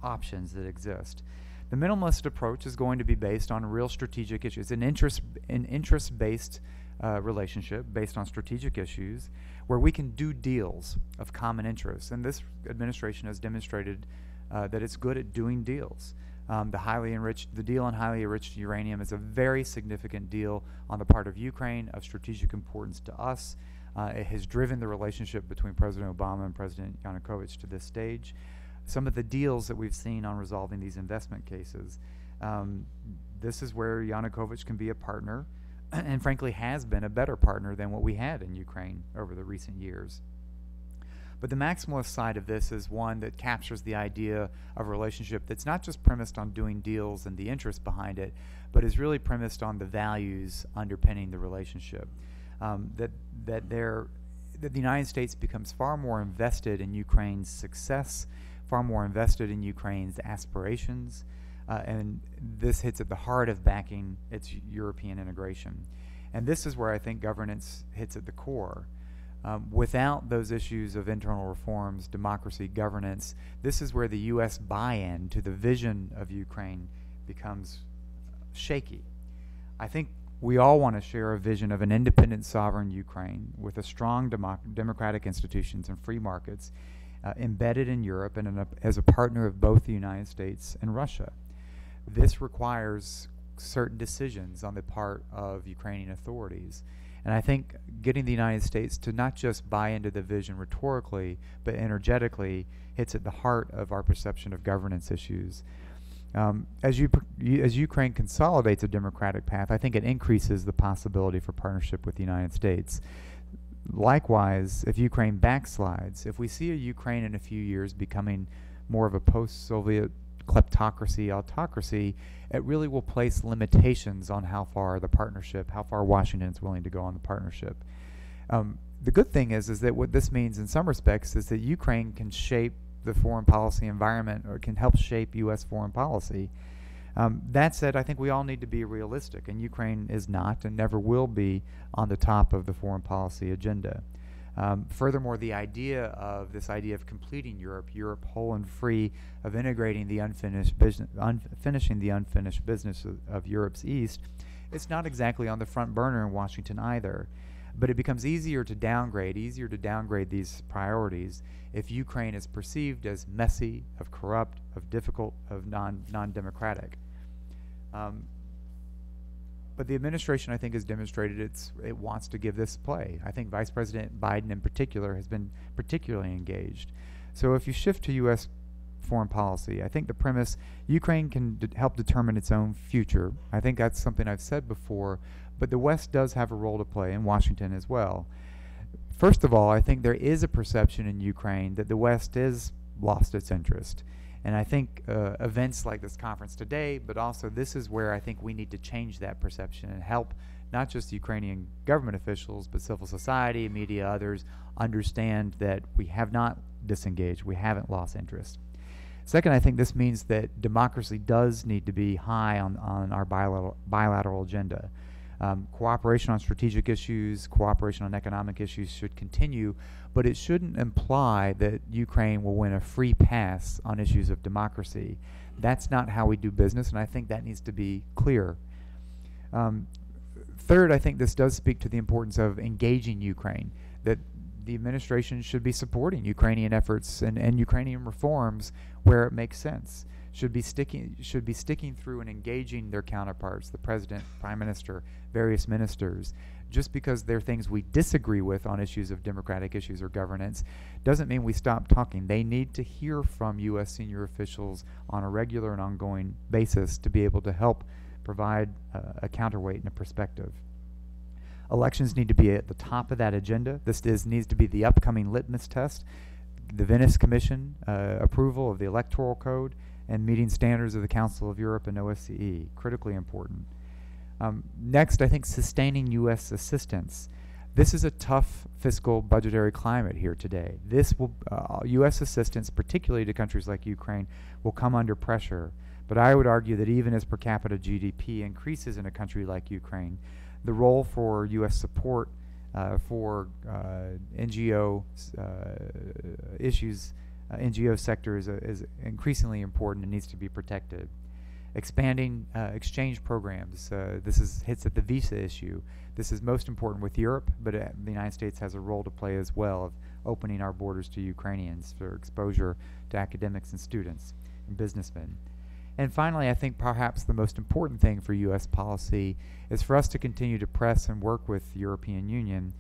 options that exist. The minimalist approach is going to be based on real strategic issues, an interest-based relationship based on strategic issues where we can do deals of common interest. And this administration has demonstrated that it's good at doing deals. The deal on highly enriched uranium is a very significant deal on the part of Ukraine, of strategic importance to us. It has driven the relationship between President Obama and President Yanukovych to this stage. Some of the deals that we've seen on resolving these investment cases, this is where Yanukovych can be a partner, and frankly has been a better partner than what we had in Ukraine over the recent years. But the maximalist side of this is one that captures the idea of a relationship that's not just premised on doing deals and the interest behind it, but is really premised on the values underpinning the relationship. That the United States becomes far more invested in Ukraine's success, far more invested in Ukraine's aspirations, and this hits at the heart of backing its European integration. And this is where I think governance hits at the core. Without those issues of internal reforms, democracy, governance, this is where the U.S. buy-in to the vision of Ukraine becomes shaky. I think We all want to share a vision of an independent, sovereign Ukraine with a strong democratic institutions and free markets embedded in Europe and as a partner of both the United States and Russia. This requires certain decisions on the part of Ukrainian authorities. And I think getting the United States to not just buy into the vision rhetorically, but energetically, hits at the heart of our perception of governance issues. As Ukraine consolidates a democratic path, I think it increases the possibility for partnership with the United States. Likewise, if Ukraine backslides, if we see a Ukraine in a few years becoming more of a post-Soviet kleptocracy, autocracy, it really will place limitations on how far Washington is willing to go on the partnership. The good thing is that what this means in some respects is that Ukraine can shape the foreign policy environment, or can help shape U.S. foreign policy. That said, I think we all need to be realistic, and Ukraine is not and never will be on the top of the foreign policy agenda. Furthermore, the idea of completing Europe whole and free, of integrating the finishing the unfinished business of Europe's East, it's not exactly on the front burner in Washington either. But it becomes easier to downgrade these priorities if Ukraine is perceived as messy, of corrupt, of difficult, of non-democratic. But the administration, I think, has demonstrated it wants to give this play. I think Vice President Biden in particular has been particularly engaged. So if you shift to U.S. foreign policy, I think the premise, Ukraine can help determine its own future. I think that's something I've said before, but the West does have a role to play, in Washington as well. First of all, I think there is a perception in Ukraine that the West has lost its interest. And I think events like this conference today, but also this is where I think we need to change that perception and help not just Ukrainian government officials, but civil society, media, others understand that we have not disengaged, we haven't lost interest. Second, I think this means that democracy does need to be high on our bilateral agenda. Cooperation on strategic issues, cooperation on economic issues should continue, but it shouldn't imply that Ukraine will win a free pass on issues of democracy. That's not how we do business, and I think that needs to be clear. Third, I think this does speak to the importance of engaging Ukraine, that the administration should be supporting Ukrainian efforts and Ukrainian reforms where it makes sense. Should be sticking through and engaging their counterparts, the president, prime minister, various ministers. Just because there are things we disagree with on issues of democratic issues or governance doesn't mean we stop talking. They need to hear from U.S. senior officials on a regular and ongoing basis to be able to help provide a counterweight and a perspective. Elections need to be at the top of that agenda. This needs to be the upcoming litmus test. The Venice Commission approval of the Electoral Code and meeting standards of the Council of Europe and OSCE, critically important. Next, I think sustaining U.S. assistance. This is a tough fiscal budgetary climate here today. This will, U.S. assistance, particularly to countries like Ukraine, will come under pressure. But I would argue that even as per capita GDP increases in a country like Ukraine, the role for U.S. support for NGO issues, NGO sector is increasingly important and needs to be protected. Expanding exchange programs. This hits at the visa issue. This is most important with Europe, but the United States has a role to play as well of opening our borders to Ukrainians for exposure to academics and students and businessmen. And finally, I think perhaps the most important thing for U.S. policy is for us to continue to press and work with the European Union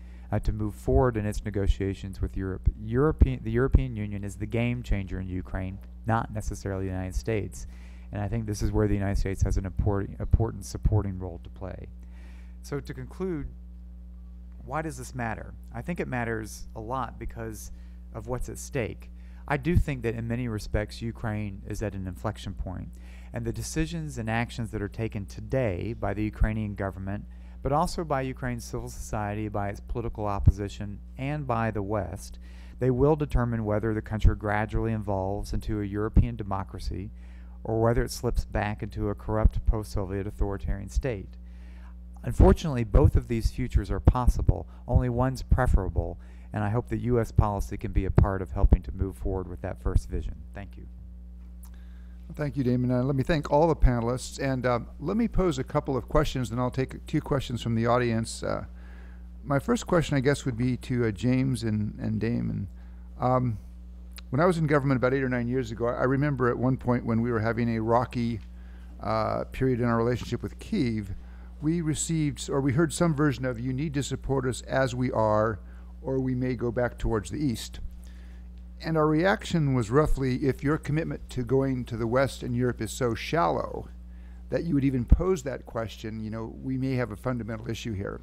to move forward in its negotiations with Europe. The European Union is the game changer in Ukraine, not necessarily the United States. And I think this is where the United States has an important supporting role to play. So to conclude, why does this matter? I think it matters a lot because of what's at stake. I do think that in many respects Ukraine is at an inflection point, and the decisions and actions that are taken today by the Ukrainian government, but also by Ukraine's civil society, by its political opposition, and by the West, they will determine whether the country gradually evolves into a European democracy or whether it slips back into a corrupt post-Soviet authoritarian state. Unfortunately, both of these futures are possible, only one's preferable, and I hope that U.S. policy can be a part of helping to move forward with that first vision. Thank you. Thank you, Damon. Let me thank all the panelists. And let me pose a couple of questions, then I'll take 2 questions from the audience. My first question, I guess, would be to James and Damon. When I was in government about 8 or 9 years ago, I remember at one point when we were having a rocky period in our relationship with Kyiv, we received, or we heard some version of, you need to support us as we are, or we may go back towards the east. And our reaction was roughly, if your commitment to going to the West and Europe is so shallow that you would even pose that question, you know, we may have a fundamental issue here.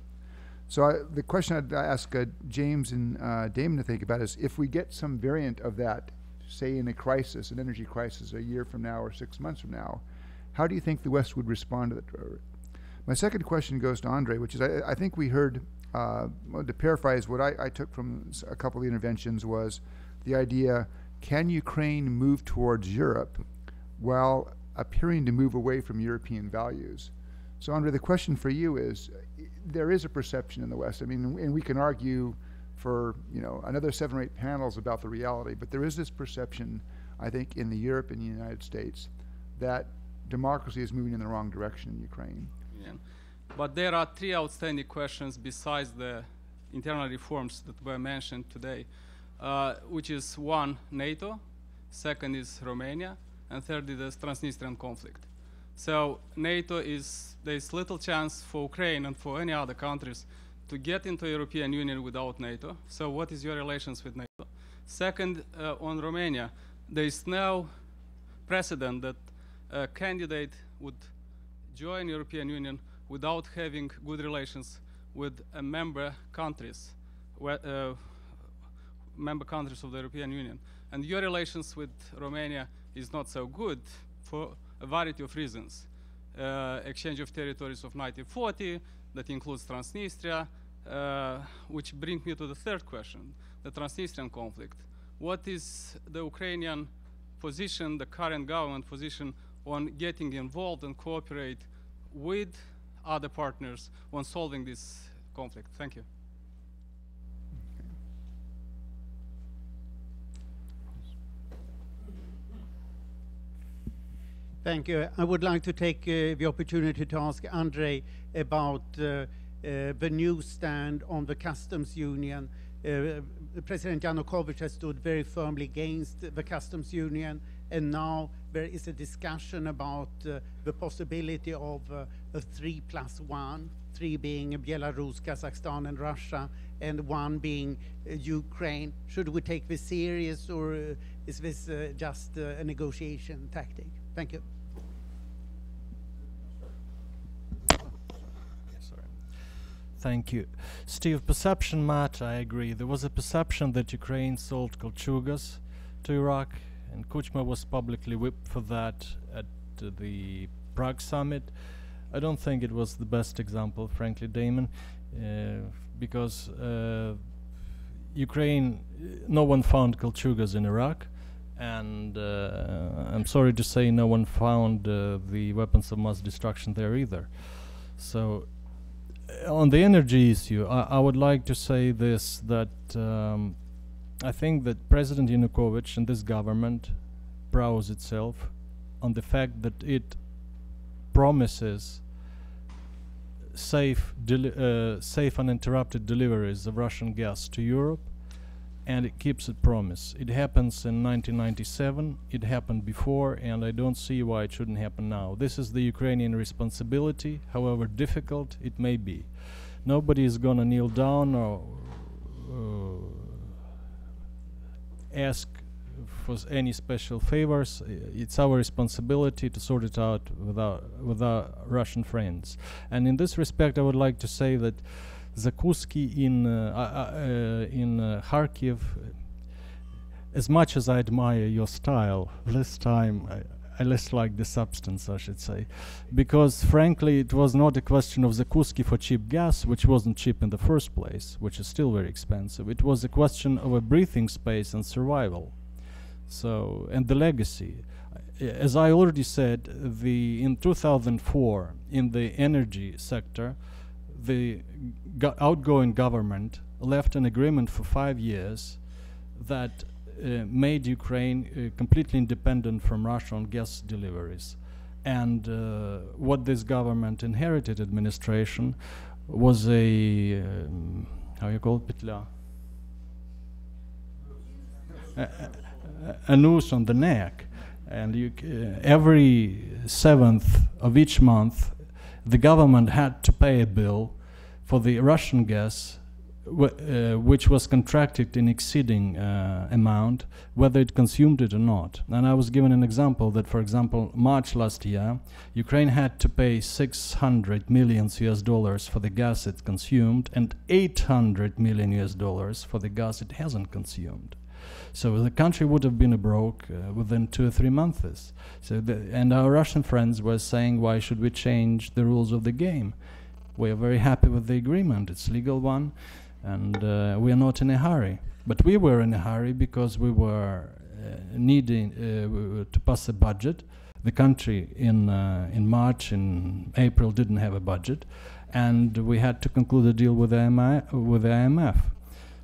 So the question I'd ask James and Damon to think about is, if we get some variant of that, say in a crisis, an energy crisis, a year from now or 6 months from now, how do you think the West would respond to that? My second question goes to Andriy, which is, I think we heard, to paraphrase what I took from a couple of the interventions, was the idea, can Ukraine move towards Europe while appearing to move away from European values? So Andriy, the question for you is, there is a perception in the West, I mean, and we can argue for, you know, another 7 or 8 panels about the reality, but there is this perception, I think, in the Europe and the United States that democracy is moving in the wrong direction in Ukraine. Yeah. But there are 3 outstanding questions besides the internal reforms that were mentioned today, which is 1, NATO, 2nd is Romania, and 3rd is the Transnistrian conflict. So NATO there's little chance for Ukraine and for any other countries to get into European Union without NATO. So what is your relations with NATO? Second, on Romania, there is no precedent that a candidate would join European Union without having good relations with member countries, member countries of the European Union. And your relations with Romania is not so good for a variety of reasons. Exchange of territories of 1940, that includes Transnistria, which brings me to the 3rd question, the Transnistrian conflict. What is the Ukrainian position, the current government position, on getting involved and cooperate with other partners on solving this conflict? Thank you. Thank you. I would like to take the opportunity to ask Andriy about the new stand on the customs union. President Yanukovych has stood very firmly against the customs union, and now there is a discussion about the possibility of a 3+1, 3 being Belarus, Kazakhstan, and Russia, and 1 being Ukraine. Should we take this serious, or is this just a negotiation tactic? Thank you. Thank you. Steve, perception matter, I agree. There was a perception that Ukraine sold Kolchugas to Iraq, and Kuchma was publicly whipped for that at the Prague summit. I don't think it was the best example, frankly, Damon, because Ukraine, no one found Kolchugas in Iraq, and I'm sorry to say no one found the weapons of mass destruction there either. So on the energy issue, I would like to say this, that I think that President Yanukovych and this government prows itself on the fact that it promises safe uninterrupted deliveries of Russian gas to Europe, and it keeps its promise. It happens in 1997, it happened before, and I don't see why it shouldn't happen now. This is the Ukrainian responsibility, however difficult it may be. Nobody is gonna kneel down or ask for any special favors. It's our responsibility to sort it out with our Russian friends. And in this respect, I would like to say that Zukoski in Kharkiv, as much as I admire your style, this time I less like the substance, I should say, because frankly it was not a question of Zukoski for cheap gas, which wasn't cheap in the first place, which is still very expensive. It was a question of a breathing space and survival. So, and the legacy. As I already said, in 2004, in the energy sector, the outgoing government left an agreement for 5 years that made Ukraine completely independent from Russia on gas deliveries. And what this government inherited administration was a, how you call it, petla? A noose on the neck. And every 7th of each month, the government had to pay a bill for the Russian gas, which was contracted in exceeding amount, whether it consumed it or not. And I was given an example that, for example, March last year, Ukraine had to pay $600 million for the gas it consumed and $800 million for the gas it hasn't consumed. So the country would have been broke within 2 or 3 months. So and our Russian friends were saying, why should we change the rules of the game? We are very happy with the agreement. It's a legal one, and we are not in a hurry. But we were in a hurry because we were needing to pass a budget. The country in March, in April, didn't have a budget, and we had to conclude a deal with the IMF.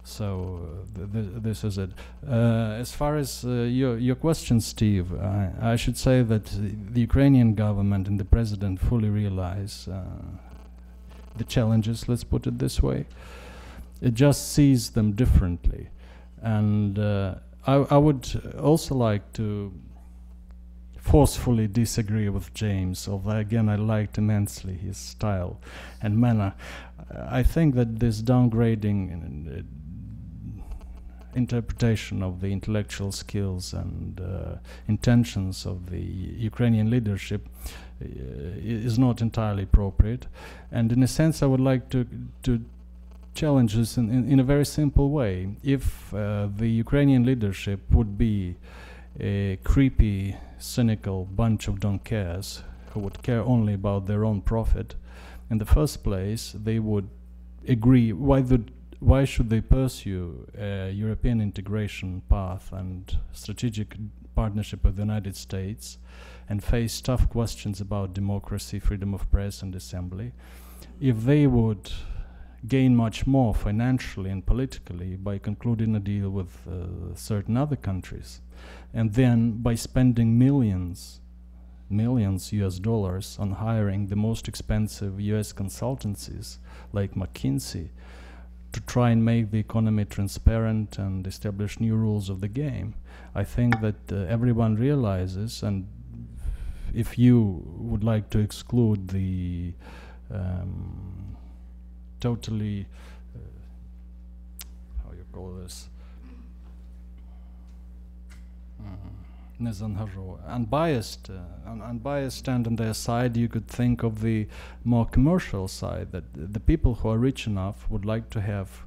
So this is it. As far as your question, Steve, I should say that the Ukrainian government and the president fully realize the challenges, let's put it this way. It just sees them differently. And I would also like to forcefully disagree with James, although again I liked immensely his style and manner. I think that this downgrading interpretation of the intellectual skills and intentions of the Ukrainian leadership is not entirely appropriate. And in a sense I would like to challenge this in a very simple way. If the Ukrainian leadership would be a creepy, cynical bunch of don't cares who would care only about their own profit, in the first place they would agree why should they pursue a European integration path and strategic partnership with the United States and face tough questions about democracy, freedom of press and assembly, if they would gain much more financially and politically by concluding a deal with certain other countries, and then by spending millions US dollars on hiring the most expensive US consultancies like McKinsey to try and make the economy transparent and establish new rules of the game. I think that everyone realizes, and if you would like to exclude the totally, how you call this, unbiased stand on their side, you could think of the more commercial side, that the people who are rich enough would like to have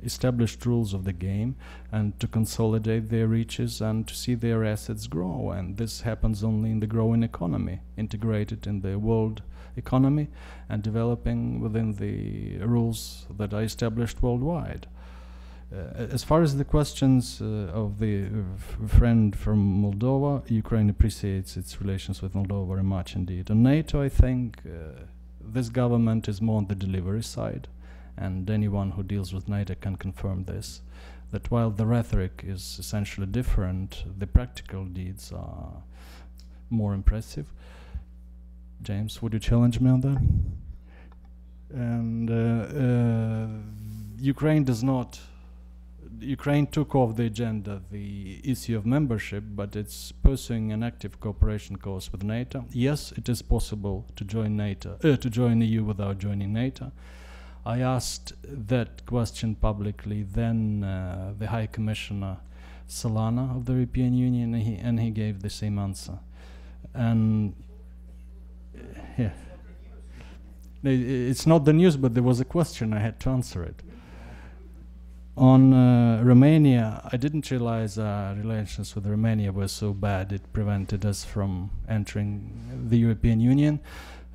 established rules of the game and to consolidate their riches and to see their assets grow. And this happens only in the growing economy, integrated in the world economy and developing within the rules that are established worldwide. As far as the questions of the friend from Moldova, Ukraine appreciates its relations with Moldova very much indeed. On NATO, I think this government is more on the delivery side, and anyone who deals with NATO can confirm this, that while the rhetoric is essentially different, the practical deeds are more impressive. James, would you challenge me on that? And Ukraine took off the agenda the issue of membership, but it's pursuing an active cooperation course with NATO. Yes, it is possible to join NATO, to join EU without joining NATO. I asked that question publicly, then the High Commissioner Solana of the European Union, and he gave the same answer. And yeah, it's not the news, but there was a question, I had to answer it. On Romania, I didn't realize our relations with Romania were so bad it prevented us from entering the European Union.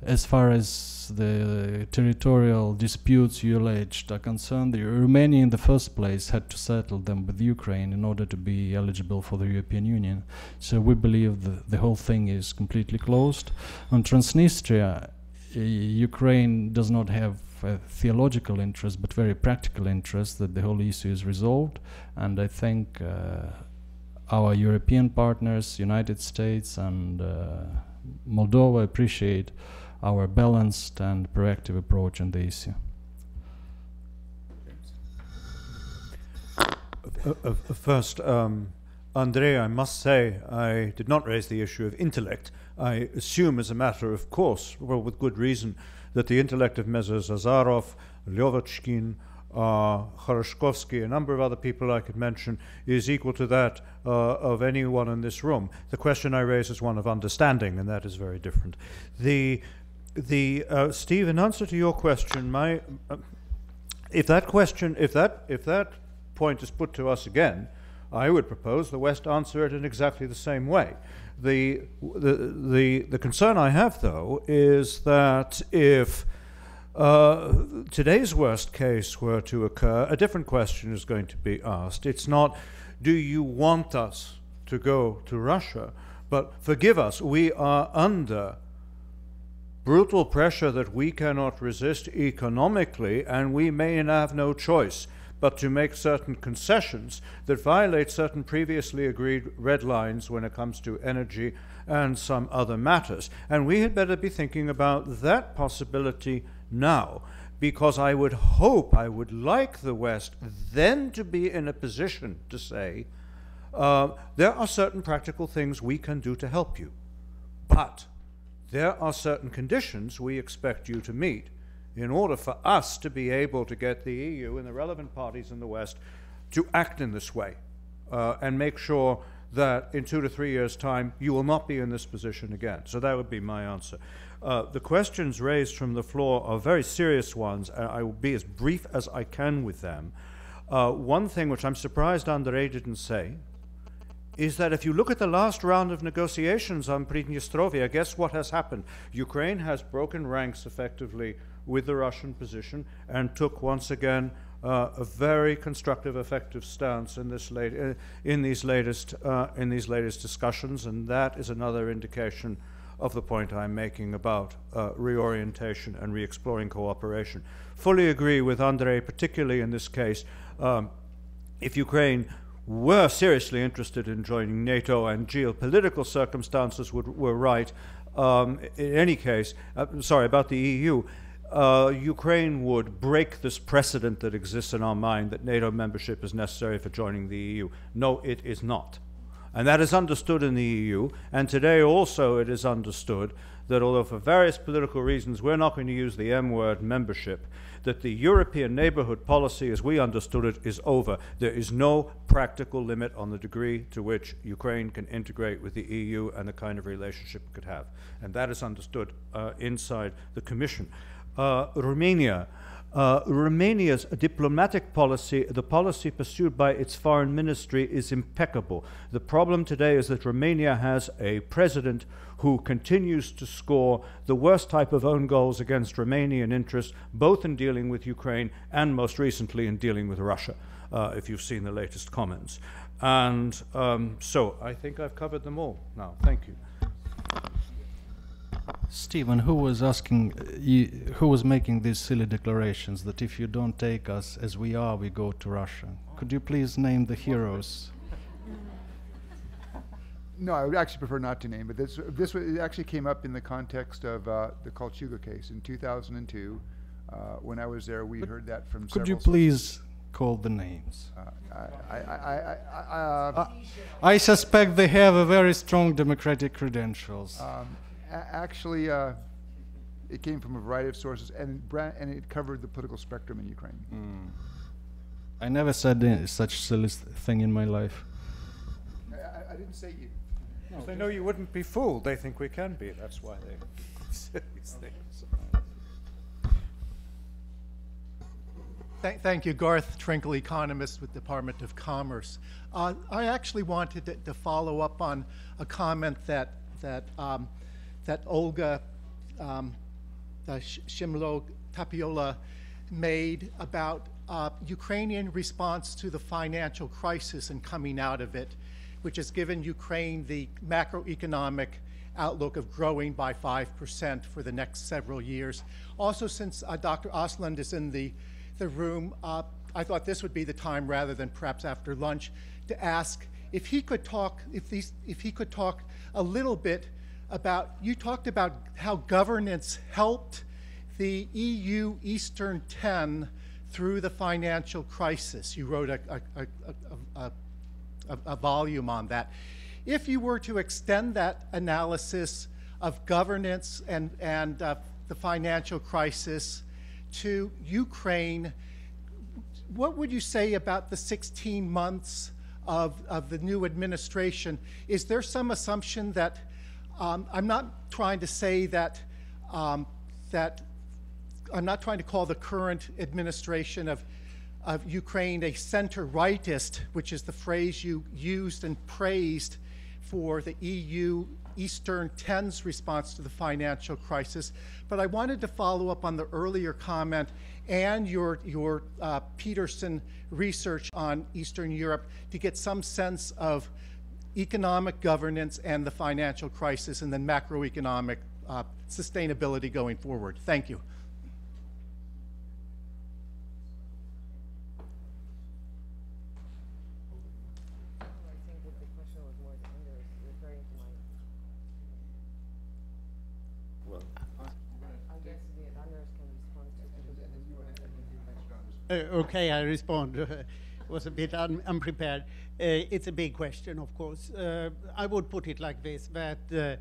As far as the territorial disputes you alleged are concerned, Romania in the first place had to settle them with Ukraine in order to be eligible for the European Union. So we believe the whole thing is completely closed. On Transnistria, Ukraine does not have a theological interest, but very practical interest that the whole issue is resolved. And I think our European partners, United States and Moldova, appreciate our balanced and proactive approach on the issue. First, Andriy, I must say, I did not raise the issue of intellect. I assume as a matter of course, well, with good reason, that the intellect of Messrs. Azarov, Lyovochkin, Kharashkovsky, a number of other people I could mention, is equal to that of anyone in this room. The question I raise is one of understanding, and that is very different. Steve, in answer to your question, if that point is put to us again, I would propose the West answer it in exactly the same way. The concern I have, though, is that if today's worst case were to occur, a different question is going to be asked. It's not, do you want us to go to Russia? But forgive us, we are under brutal pressure that we cannot resist economically, and we may have no choice but to make certain concessions that violate certain previously agreed red lines when it comes to energy and some other matters. And we had better be thinking about that possibility now, because I would hope, I would like the West then to be in a position to say, there are certain practical things we can do to help you, but there are certain conditions we expect you to meet in order for us to be able to get the EU and the relevant parties in the West to act in this way and make sure that in 2 to 3 years' time you will not be in this position again. So that would be my answer. The questions raised from the floor are very serious ones, and I will be as brief as I can with them. One thing which I'm surprised Andriy didn't say is that if you look at the last round of negotiations on Pridnestrovia, guess what has happened? Ukraine has broken ranks effectively with the Russian position and took once again a very constructive, effective stance in these latest discussions, and that is another indication of the point I'm making about reorientation and re-exploring cooperation. Fully agree with Andriy, particularly in this case. If Ukraine were seriously interested in joining NATO and geopolitical circumstances were right, in any case, sorry, about the EU, Ukraine would break this precedent that exists in our mind that NATO membership is necessary for joining the EU. No, it is not. And that is understood in the EU, and today also it is understood that although for various political reasons we're not going to use the M word, membership, that the European neighborhood policy as we understood it is over. There is no practical limit on the degree to which Ukraine can integrate with the EU and the kind of relationship it could have. And that is understood inside the Commission. Romania. Romania's diplomatic policy, the policy pursued by its foreign ministry, is impeccable. The problem today is that Romania has a president who continues to score the worst type of own goals against Romanian interests, both in dealing with Ukraine and most recently in dealing with Russia, if you've seen the latest comments. And so I think I've covered them all now. Thank you. Stephen, who was asking, who was making these silly declarations that if you don't take us as we are, we go to Russia? Could you please name the heroes? No, I would actually prefer not to name, but it actually came up in the context of the Kolchuga case in 2002. When I was there, we heard that from several Could you sources. please call the names? I I suspect they have a very strong democratic credentials. Actually, it came from a variety of sources, and it covered the political spectrum in Ukraine. I never said such silly thing in my life. I didn't say you. No, they know you wouldn't be fooled. They think we can be. That's why they say these things. Thank you, Garth Trinkle, economist with Department of Commerce. I actually wanted to follow up on a comment that Olga Shumylo-Tapiola made about Ukrainian response to the financial crisis and coming out of it, which has given Ukraine the macroeconomic outlook of growing by 5% for the next several years. Also, since Dr. Osland is in the room, I thought this would be the time, rather than perhaps after lunch, to ask if he could talk a little bit about, you talked about how governance helped the EU Eastern 10 through the financial crisis. You wrote a volume on that. If you were to extend that analysis of governance and the financial crisis to Ukraine, what would you say about the 16 months of the new administration? Is there some assumption that, I'm not trying to say that, I'm not trying to call the current administration of Ukraine a center-rightist, which is the phrase you used and praised for the EU Eastern 10's response to the financial crisis. But I wanted to follow up on the earlier comment and your Peterson research on Eastern Europe to get some sense of economic governance and the financial crisis, and then macroeconomic sustainability going forward. Thank you. Okay, I respond. Was a bit unprepared. It's a big question, of course. I would put it like this, that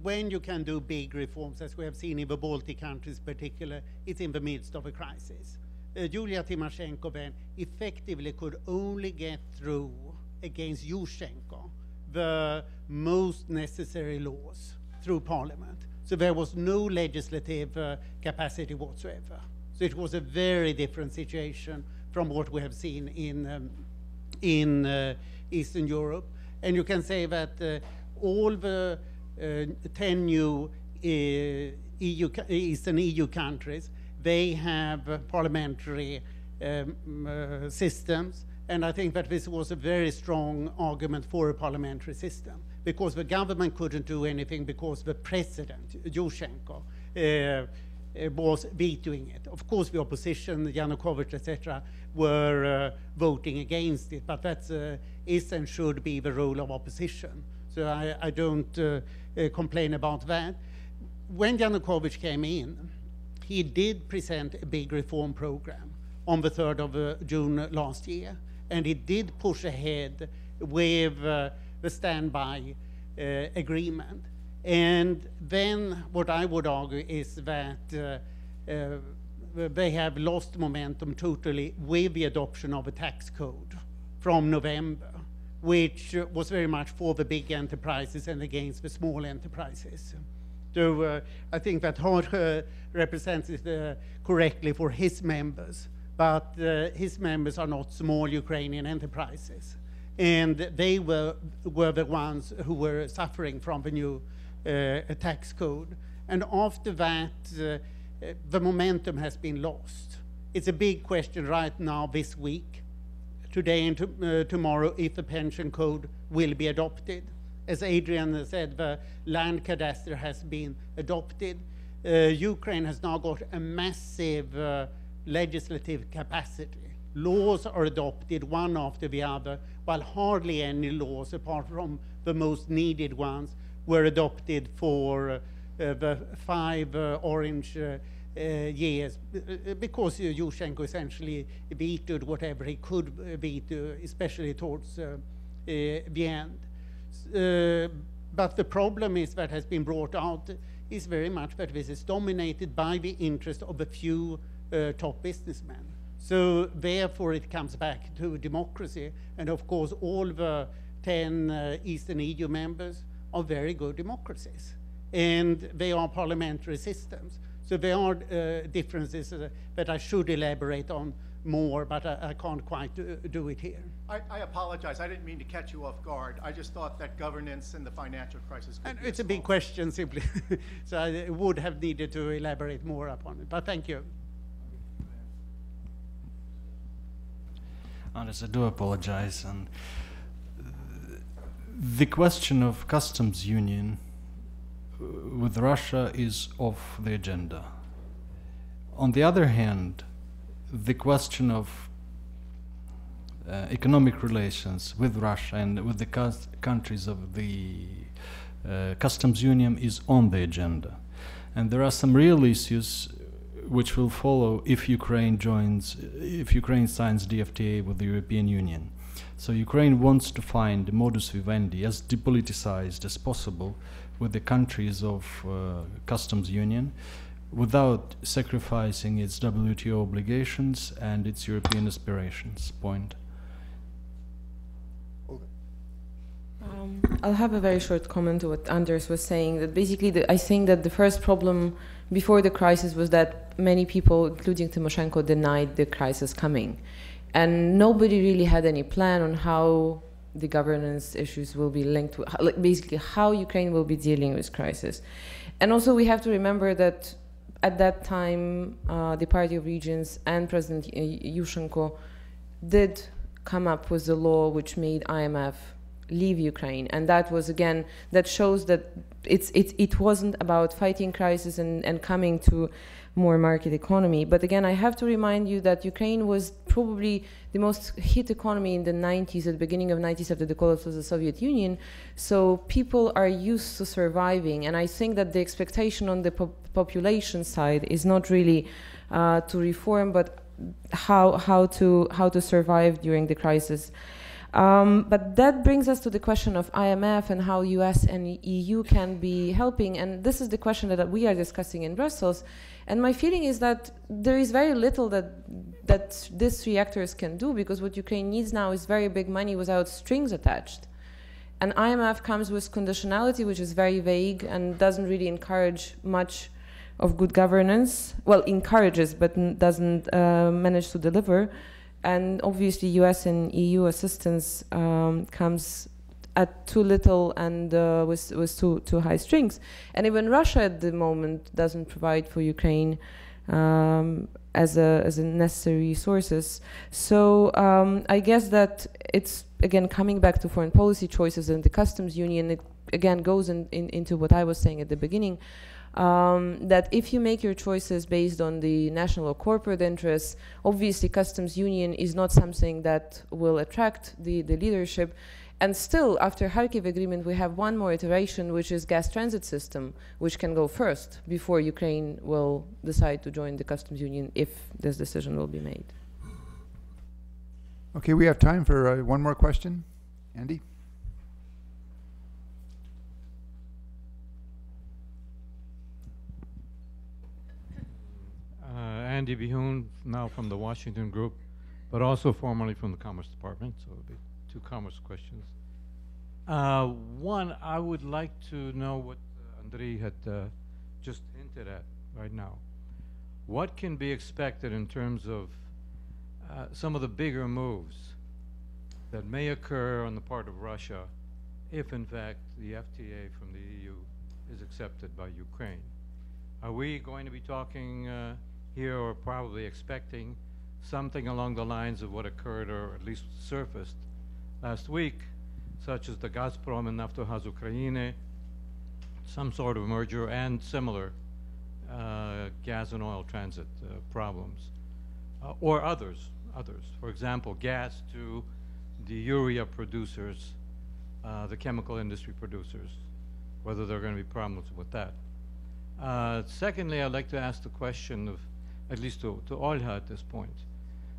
when you can do big reforms, as we have seen in the Baltic countries in particular, it's in the midst of a crisis. Yulia Tymoshenko then effectively could only get through against Yushchenko the most necessary laws through parliament. So there was no legislative capacity whatsoever. So it was a very different situation from what we have seen in Eastern Europe. And you can say that all the 10 new Eastern EU countries, they have parliamentary systems. And I think that this was a very strong argument for a parliamentary system, because the government couldn't do anything because the president, Yushchenko, was vetoing it. Of course, the opposition, Yanukovych, etc., were voting against it, but that is and should be the role of opposition. So I don't complain about that. When Yanukovych came in, he did present a big reform program on the 3rd of June last year, and he did push ahead with the standby agreement. And then what I would argue is that they have lost momentum totally with the adoption of a tax code from November, which was very much for the big enterprises and against the small enterprises. So I think that Jorge represents it correctly for his members, but his members are not small Ukrainian enterprises. And they were the ones who were suffering from the new tax code. And after that, the momentum has been lost. It's a big question right now this week, today and tomorrow, if the pension code will be adopted. As Adrian said, the land cadastre has been adopted. Ukraine has now got a massive legislative capacity. Laws are adopted one after the other, while hardly any laws, apart from the most needed ones, were adopted for the 5 orange years, because Yushchenko essentially vetoed whatever he could veto, especially towards the end. But the problem is that has been brought out is very much that this is dominated by the interest of a few top businessmen. So therefore it comes back to democracy, and of course all the 10 Eastern EU members are very good democracies, and they are parliamentary systems. So there are differences that I should elaborate on more, but I can't quite do it here. I apologize. I didn't mean to catch you off guard. I just thought that governance and the financial crisis could be it's a big question, simply. So I would have needed to elaborate more upon it, but thank you. Anders, I do apologize. And the question of customs union with Russia is off the agenda. On the other hand, the question of economic relations with Russia and with the countries of the customs union is on the agenda. And there are some real issues which will follow if Ukraine signs DFTA with the European Union. So Ukraine wants to find a modus vivendi as depoliticized as possible with the countries of customs union without sacrificing its WTO obligations and its European aspirations. Point. I'll have a very short comment to what Anders was saying, that basically I think that the first problem before the crisis was that many people, including Tymoshenko, denied the crisis coming. And nobody really had any plan on how the governance issues will be linked to, like basically how Ukraine will be dealing with crisis. And also we have to remember that at that time, the Party of Regions and President Yushchenko did come up with the law which made IMF leave Ukraine. And that was, again, that shows that it wasn't about fighting crisis and coming to more market economy. But again, I have to remind you that Ukraine was probably the most hit economy in the 90s, at the beginning of the 90s after the collapse of the Soviet Union. So people are used to surviving. And I think that the expectation on the population side is not really to reform, but how to survive during the crisis. But that brings us to the question of IMF and how US and EU can be helping. And this is the question that we are discussing in Brussels. And my feeling is that there is very little that these three actors can do, because what Ukraine needs now is very big money without strings attached. And IMF comes with conditionality, which is very vague and doesn't really encourage much of good governance. Well, encourages, but doesn't manage to deliver. And obviously, US and EU assistance comes at too little and with too high strings. And even Russia at the moment doesn't provide for Ukraine as a necessary resources. So I guess that it's, again, coming back to foreign policy choices and the customs union, it again goes into what I was saying at the beginning, that if you make your choices based on the national or corporate interests, obviously customs union is not something that will attract the leadership. And still, after Kharkiv agreement, we have one more iteration, which is gas transit system, which can go first before Ukraine will decide to join the customs union if this decision will be made. Okay, we have time for one more question. Andy? Andy Bihun, now from the Washington Group, but also formerly from the Commerce Department, so it'll be two commerce questions. One, I would like to know what Andriy had just hinted at right now. What can be expected in terms of some of the bigger moves that may occur on the part of Russia if, in fact, the FTA from the EU is accepted by Ukraine? Are we going to be talking here, or probably expecting something along the lines of what occurred, or at least surfaced last week, such as the Gazprom and Naftogaz Ukraine, some sort of merger, and similar gas and oil transit problems, or others. For example, gas to the urea producers, the chemical industry producers, whether there are going to be problems with that. Secondly, I'd like to ask the question of, at least to Olga at this point,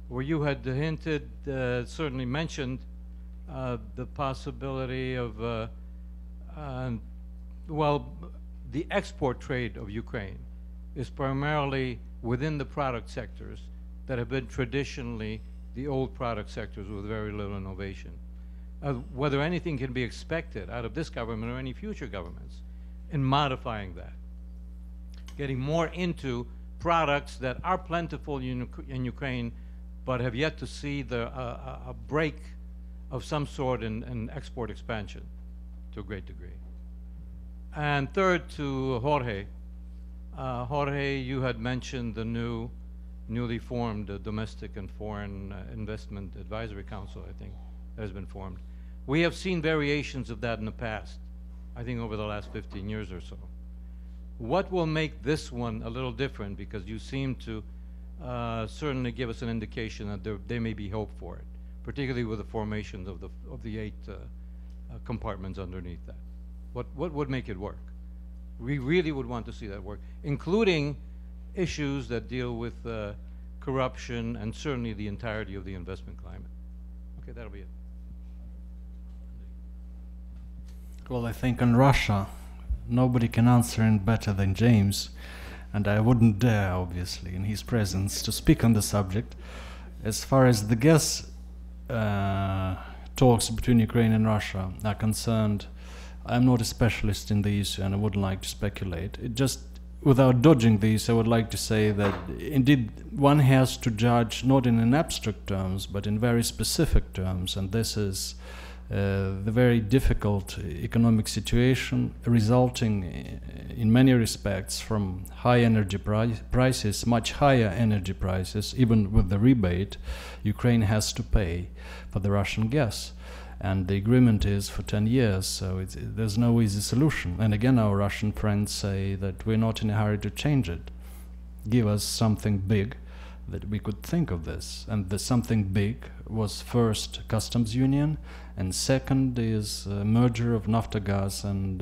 where you had hinted, certainly mentioned, the possibility of, well, the export trade of Ukraine is primarily within the product sectors that have been traditionally the old product sectors with very little innovation. Whether anything can be expected out of this government or any future governments in modifying that, getting more into products that are plentiful in Ukraine, but have yet to see a break of some sort in export expansion to a great degree. And third, to Jorge. Jorge, you had mentioned the newly formed Domestic and Foreign Investment Advisory Council, I think, that has been formed. We have seen variations of that in the past, I think over the last 15 years or so. What will make this one a little different? Because you seem to certainly give us an indication that there may be hope for it. particularly with the formations of the 8 compartments underneath that? What would make it work? We really would want to see that work, including issues that deal with corruption and certainly the entirety of the investment climate. Okay, that'll be it. Well, I think on Russia, nobody can answer it better than James, and I wouldn't dare, obviously, in his presence, to speak on the subject. As far as the gas talks between Ukraine and Russia are concerned, I'm not a specialist in the issue, and I wouldn't like to speculate. It just, without dodging these, I would like to say that indeed one has to judge not in abstract terms, but in very specific terms, and this is the very difficult economic situation resulting in many respects from high energy prices, much higher energy prices, even with the rebate Ukraine has to pay for the Russian gas. And the agreement is for 10 years, so there's no easy solution. And again, our Russian friends say that we're not in a hurry to change it. Give us something big that we could think of this. And the something big was first customs union, and second is a merger of Naftogaz and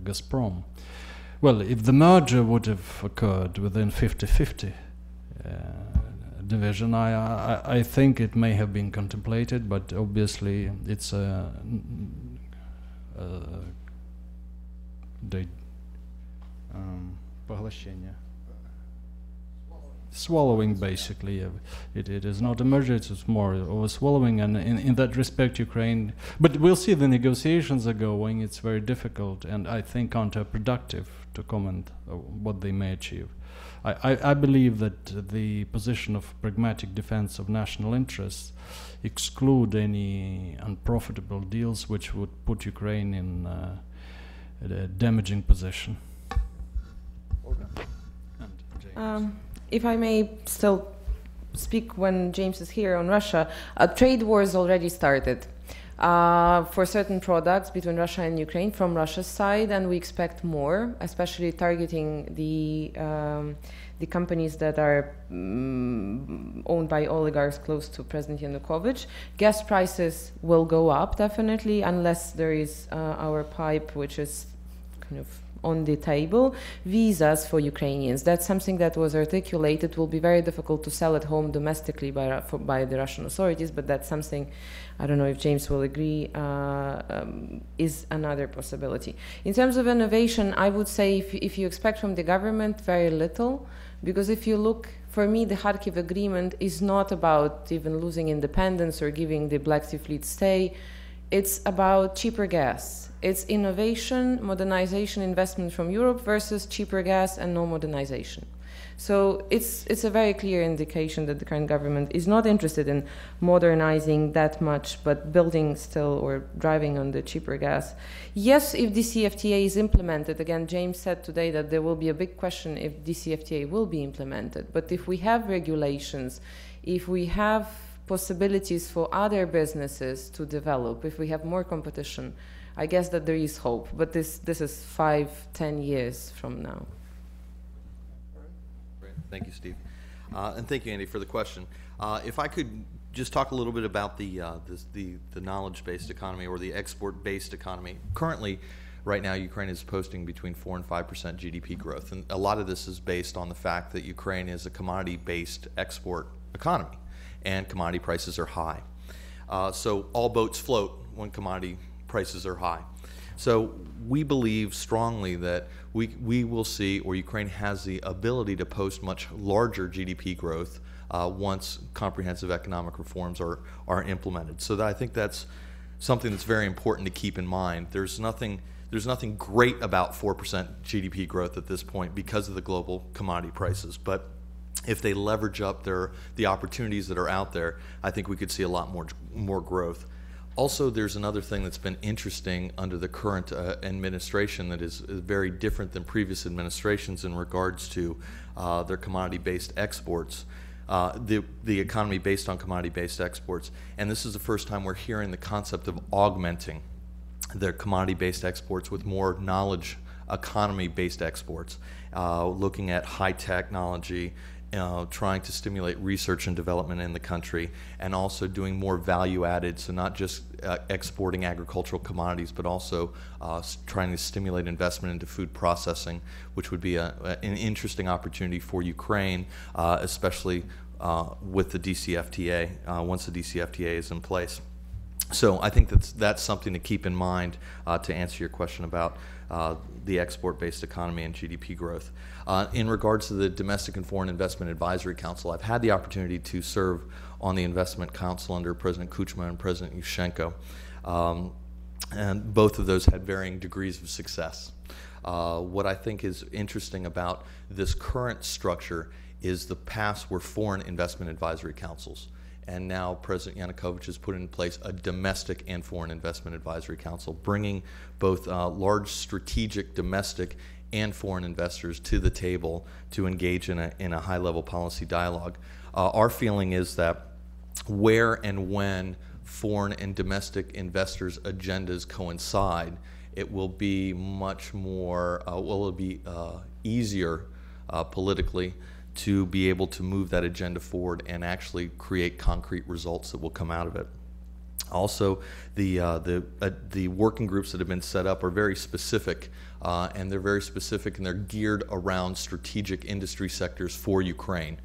Gazprom. Well, if the merger would have occurred within 50-50 division, I think it may have been contemplated, but obviously it's swallowing, basically. It is not a merger, it's more of a swallowing, and in that respect Ukraine, but we'll see, the negotiations are going, it's very difficult and I think counterproductive to comment what they may achieve. I believe that the position of pragmatic defense of national interests exclude any unprofitable deals which would put Ukraine in a damaging position. Olga. If I may still speak when James is here on Russia, trade wars already started for certain products between Russia and Ukraine from Russia's side, and we expect more, especially targeting the companies that are owned by oligarchs close to President Yanukovych. Gas prices will go up, definitely, unless there is our pipe, which is kind of on the table. Visas for Ukrainians, that's something that was articulated. It will be very difficult to sell at home domestically by the Russian authorities, but that's something, I don't know if James will agree, is another possibility. In terms of innovation, I would say if you expect from the government, very little, because if you look, for me, the Kharkiv agreement is not about even losing independence or giving the Black Sea Fleet stay. It's about cheaper gas. It's innovation, modernization, investment from Europe versus cheaper gas and no modernization. So it's a very clear indication that the current government is not interested in modernizing that much, but building still or driving on the cheaper gas. Yes, if DCFTA is implemented, again, James said today that there will be a big question if DCFTA will be implemented. But if we have regulations, if we have possibilities for other businesses to develop, if we have more competition, I guess that there is hope. But this is 5-10 years from now. Thank you, Steve. And thank you, Andy, for the question. If I could just talk a little bit about the knowledge-based economy or the export-based economy. Currently, right now, Ukraine is posting between 4% and 5% GDP growth. And a lot of this is based on the fact that Ukraine is a commodity-based export economy, and commodity prices are high. So all boats float when commodity prices are high. So we believe strongly that we will see, or Ukraine has the ability to post much larger GDP growth once comprehensive economic reforms are implemented. So I think that's something that's very important to keep in mind. There's nothing great about 4% GDP growth at this point because of the global commodity prices, but if they leverage up the opportunities that are out there, I think we could see a lot more growth. Also, there's another thing that's been interesting under the current administration that is very different than previous administrations in regards to their commodity-based exports, the economy based on commodity-based exports. And this is the first time we're hearing the concept of augmenting their commodity-based exports with more knowledge economy-based exports, looking at high technology, trying to stimulate research and development in the country, and also doing more value added, so not just exporting agricultural commodities, but also trying to stimulate investment into food processing, which would be an interesting opportunity for Ukraine, especially with the DCFTA, once the DCFTA is in place. So I think that's something to keep in mind to answer your question about the export-based economy and GDP growth. In regards to the Domestic and Foreign Investment Advisory Council, I've had the opportunity to serve on the Investment Council under President Kuchma and President Yushchenko, and both of those had varying degrees of success. What I think is interesting about this current structure is the past were foreign investment advisory councils. And now President Yanukovych has put in place a domestic and foreign investment advisory council, bringing both large strategic domestic and foreign investors to the table to engage in a high-level policy dialogue. Our feeling is that where and when foreign and domestic investors' agendas coincide, it will be much more, it'll be easier politically to be able to move that agenda forward and actually create concrete results that will come out of it. Also, the working groups that have been set up are very specific, and they're very specific, and they're geared around strategic industry sectors for Ukraine,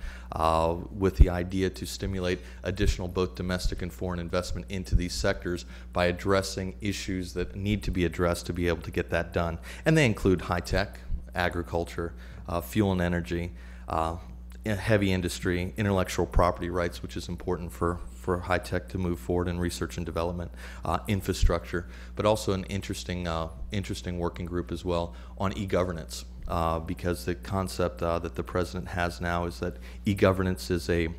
with the idea to stimulate additional both domestic and foreign investment into these sectors by addressing issues that need to be addressed to be able to get that done. And they include high-tech, agriculture, fuel and energy, heavy industry, intellectual property rights, which is important for high-tech to move forward in research and development, infrastructure, but also an interesting working group as well on e-governance, because the concept that the president has now is that e-governance is a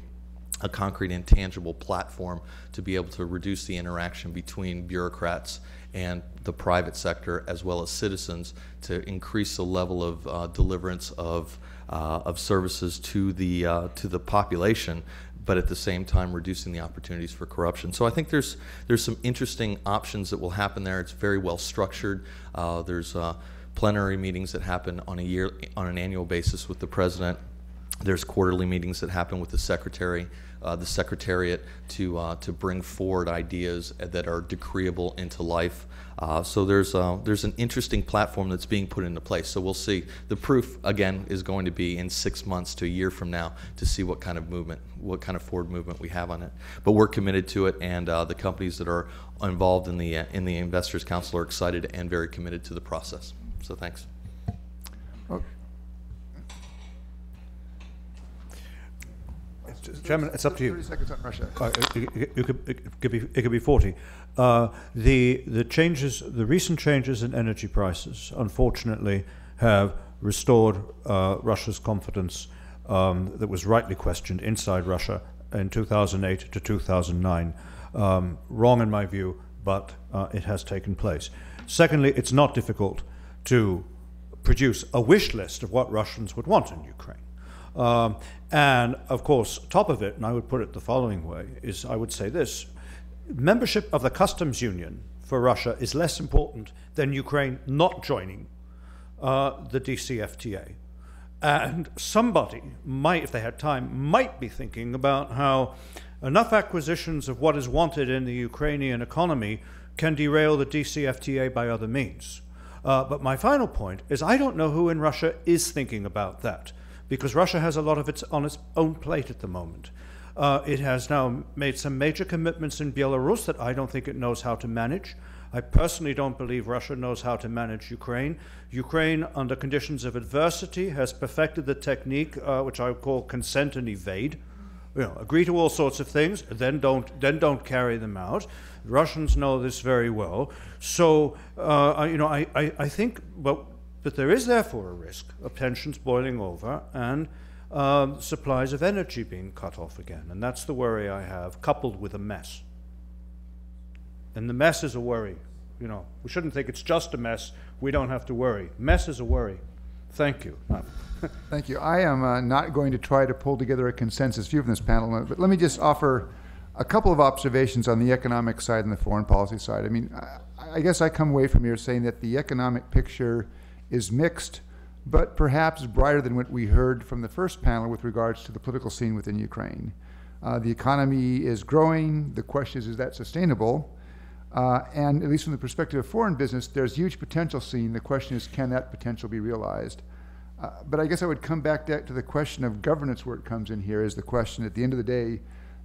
concrete and tangible platform to be able to reduce the interaction between bureaucrats and the private sector as well as citizens, to increase the level of deliverance of services to the population, but at the same time reducing the opportunities for corruption. So I think there's some interesting options that will happen there. It's very well structured. There's plenary meetings that happen on an annual basis with the president. There's quarterly meetings that happen with the secretariat to bring forward ideas that are decreeable into life. So there's an interesting platform that's being put into place. So we'll see. The proof, again, is going to be in 6 months to a year from now to see what kind of movement, what kind of forward movement we have on it. But we're committed to it, and the companies that are involved in the Investors Council are excited and very committed to the process. So thanks. Chairman, it's up to you. 30 seconds on Russia. It could be 40. The changes, the recent changes in energy prices, unfortunately, have restored Russia's confidence that was rightly questioned inside Russia in 2008 to 2009. Wrong in my view, but it has taken place. Secondly, it's not difficult to produce a wish list of what Russians would want in Ukraine. And of course, top of it, and I would put it the following way, is I would say this: membership of the customs union for Russia is less important than Ukraine not joining the DCFTA. And somebody might, if they had time, might be thinking about how enough acquisitions of what is wanted in the Ukrainian economy can derail the DCFTA by other means. But my final point is I don't know who in Russia is thinking about that, because Russia has a lot of it on its own plate at the moment. It has now made some major commitments in Belarus that I don't think it knows how to manage. I personally don't believe Russia knows how to manage Ukraine. Ukraine, under conditions of adversity, has perfected the technique which I would call consent and evade. You know, agree to all sorts of things, then don't carry them out. The Russians know this very well. So, I think, well, but there is therefore a risk of tensions boiling over and supplies of energy being cut off again. And that's the worry I have, coupled with a mess. And the mess is a worry. You know, we shouldn't think it's just a mess. We don't have to worry. Mess is a worry. Thank you. Thank you. I am not going to try to pull together a consensus view from this panel, but let me just offer a couple of observations on the economic side and the foreign policy side. I mean, I guess I come away from here saying that the economic picture is mixed, but perhaps brighter than what we heard from the first panel with regards to the political scene within Ukraine. The economy is growing. The question is that sustainable? And at least from the perspective of foreign business, there's huge potential seen. The question is, can that potential be realized? But I guess I would come back to the question of governance where it comes in here is the question, at the end of the day,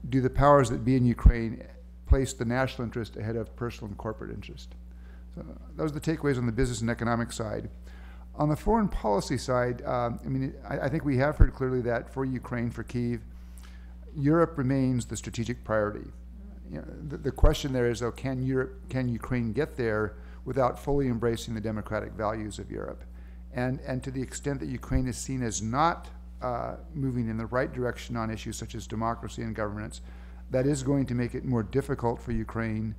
do the powers that be in Ukraine place the national interest ahead of personal and corporate interest? So those are the takeaways on the business and economic side. On the foreign policy side, I think we have heard clearly that for Ukraine, for Kyiv, Europe remains the strategic priority. You know, the question there is, though, can Ukraine get there without fully embracing the democratic values of Europe? And to the extent that Ukraine is seen as not moving in the right direction on issues such as democracy and governance, that is going to make it more difficult for Ukraine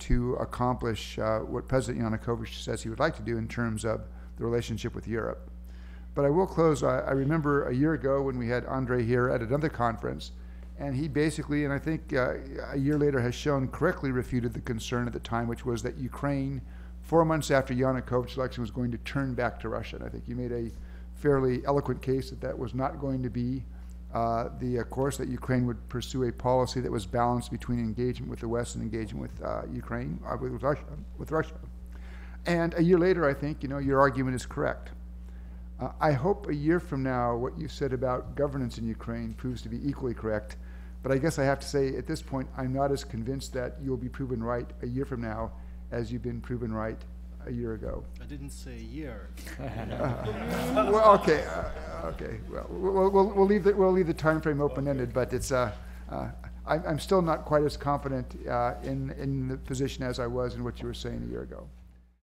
to accomplish what President Yanukovych says he would like to do in terms of the relationship with Europe. But I will close. I remember a year ago when we had Andriy here at another conference, and he basically, and I think a year later has shown, correctly refuted the concern at the time, which was that Ukraine, 4 months after Yanukovych's election, was going to turn back to Russia. And I think he made a fairly eloquent case that that was not going to be the course, that Ukraine would pursue a policy that was balanced between engagement with the West and engagement with Ukraine, with Russia. And a year later, I think, your argument is correct. I hope a year from now, what you said about governance in Ukraine proves to be equally correct. But I guess I have to say, at this point, I'm not as convinced that you'll be proven right a year from now as you've been proven right a year ago. I didn't say a year. Well, okay, okay. Well, we'll leave the time frame open-ended, but it's I'm still not quite as confident in the position as I was in what you were saying a year ago.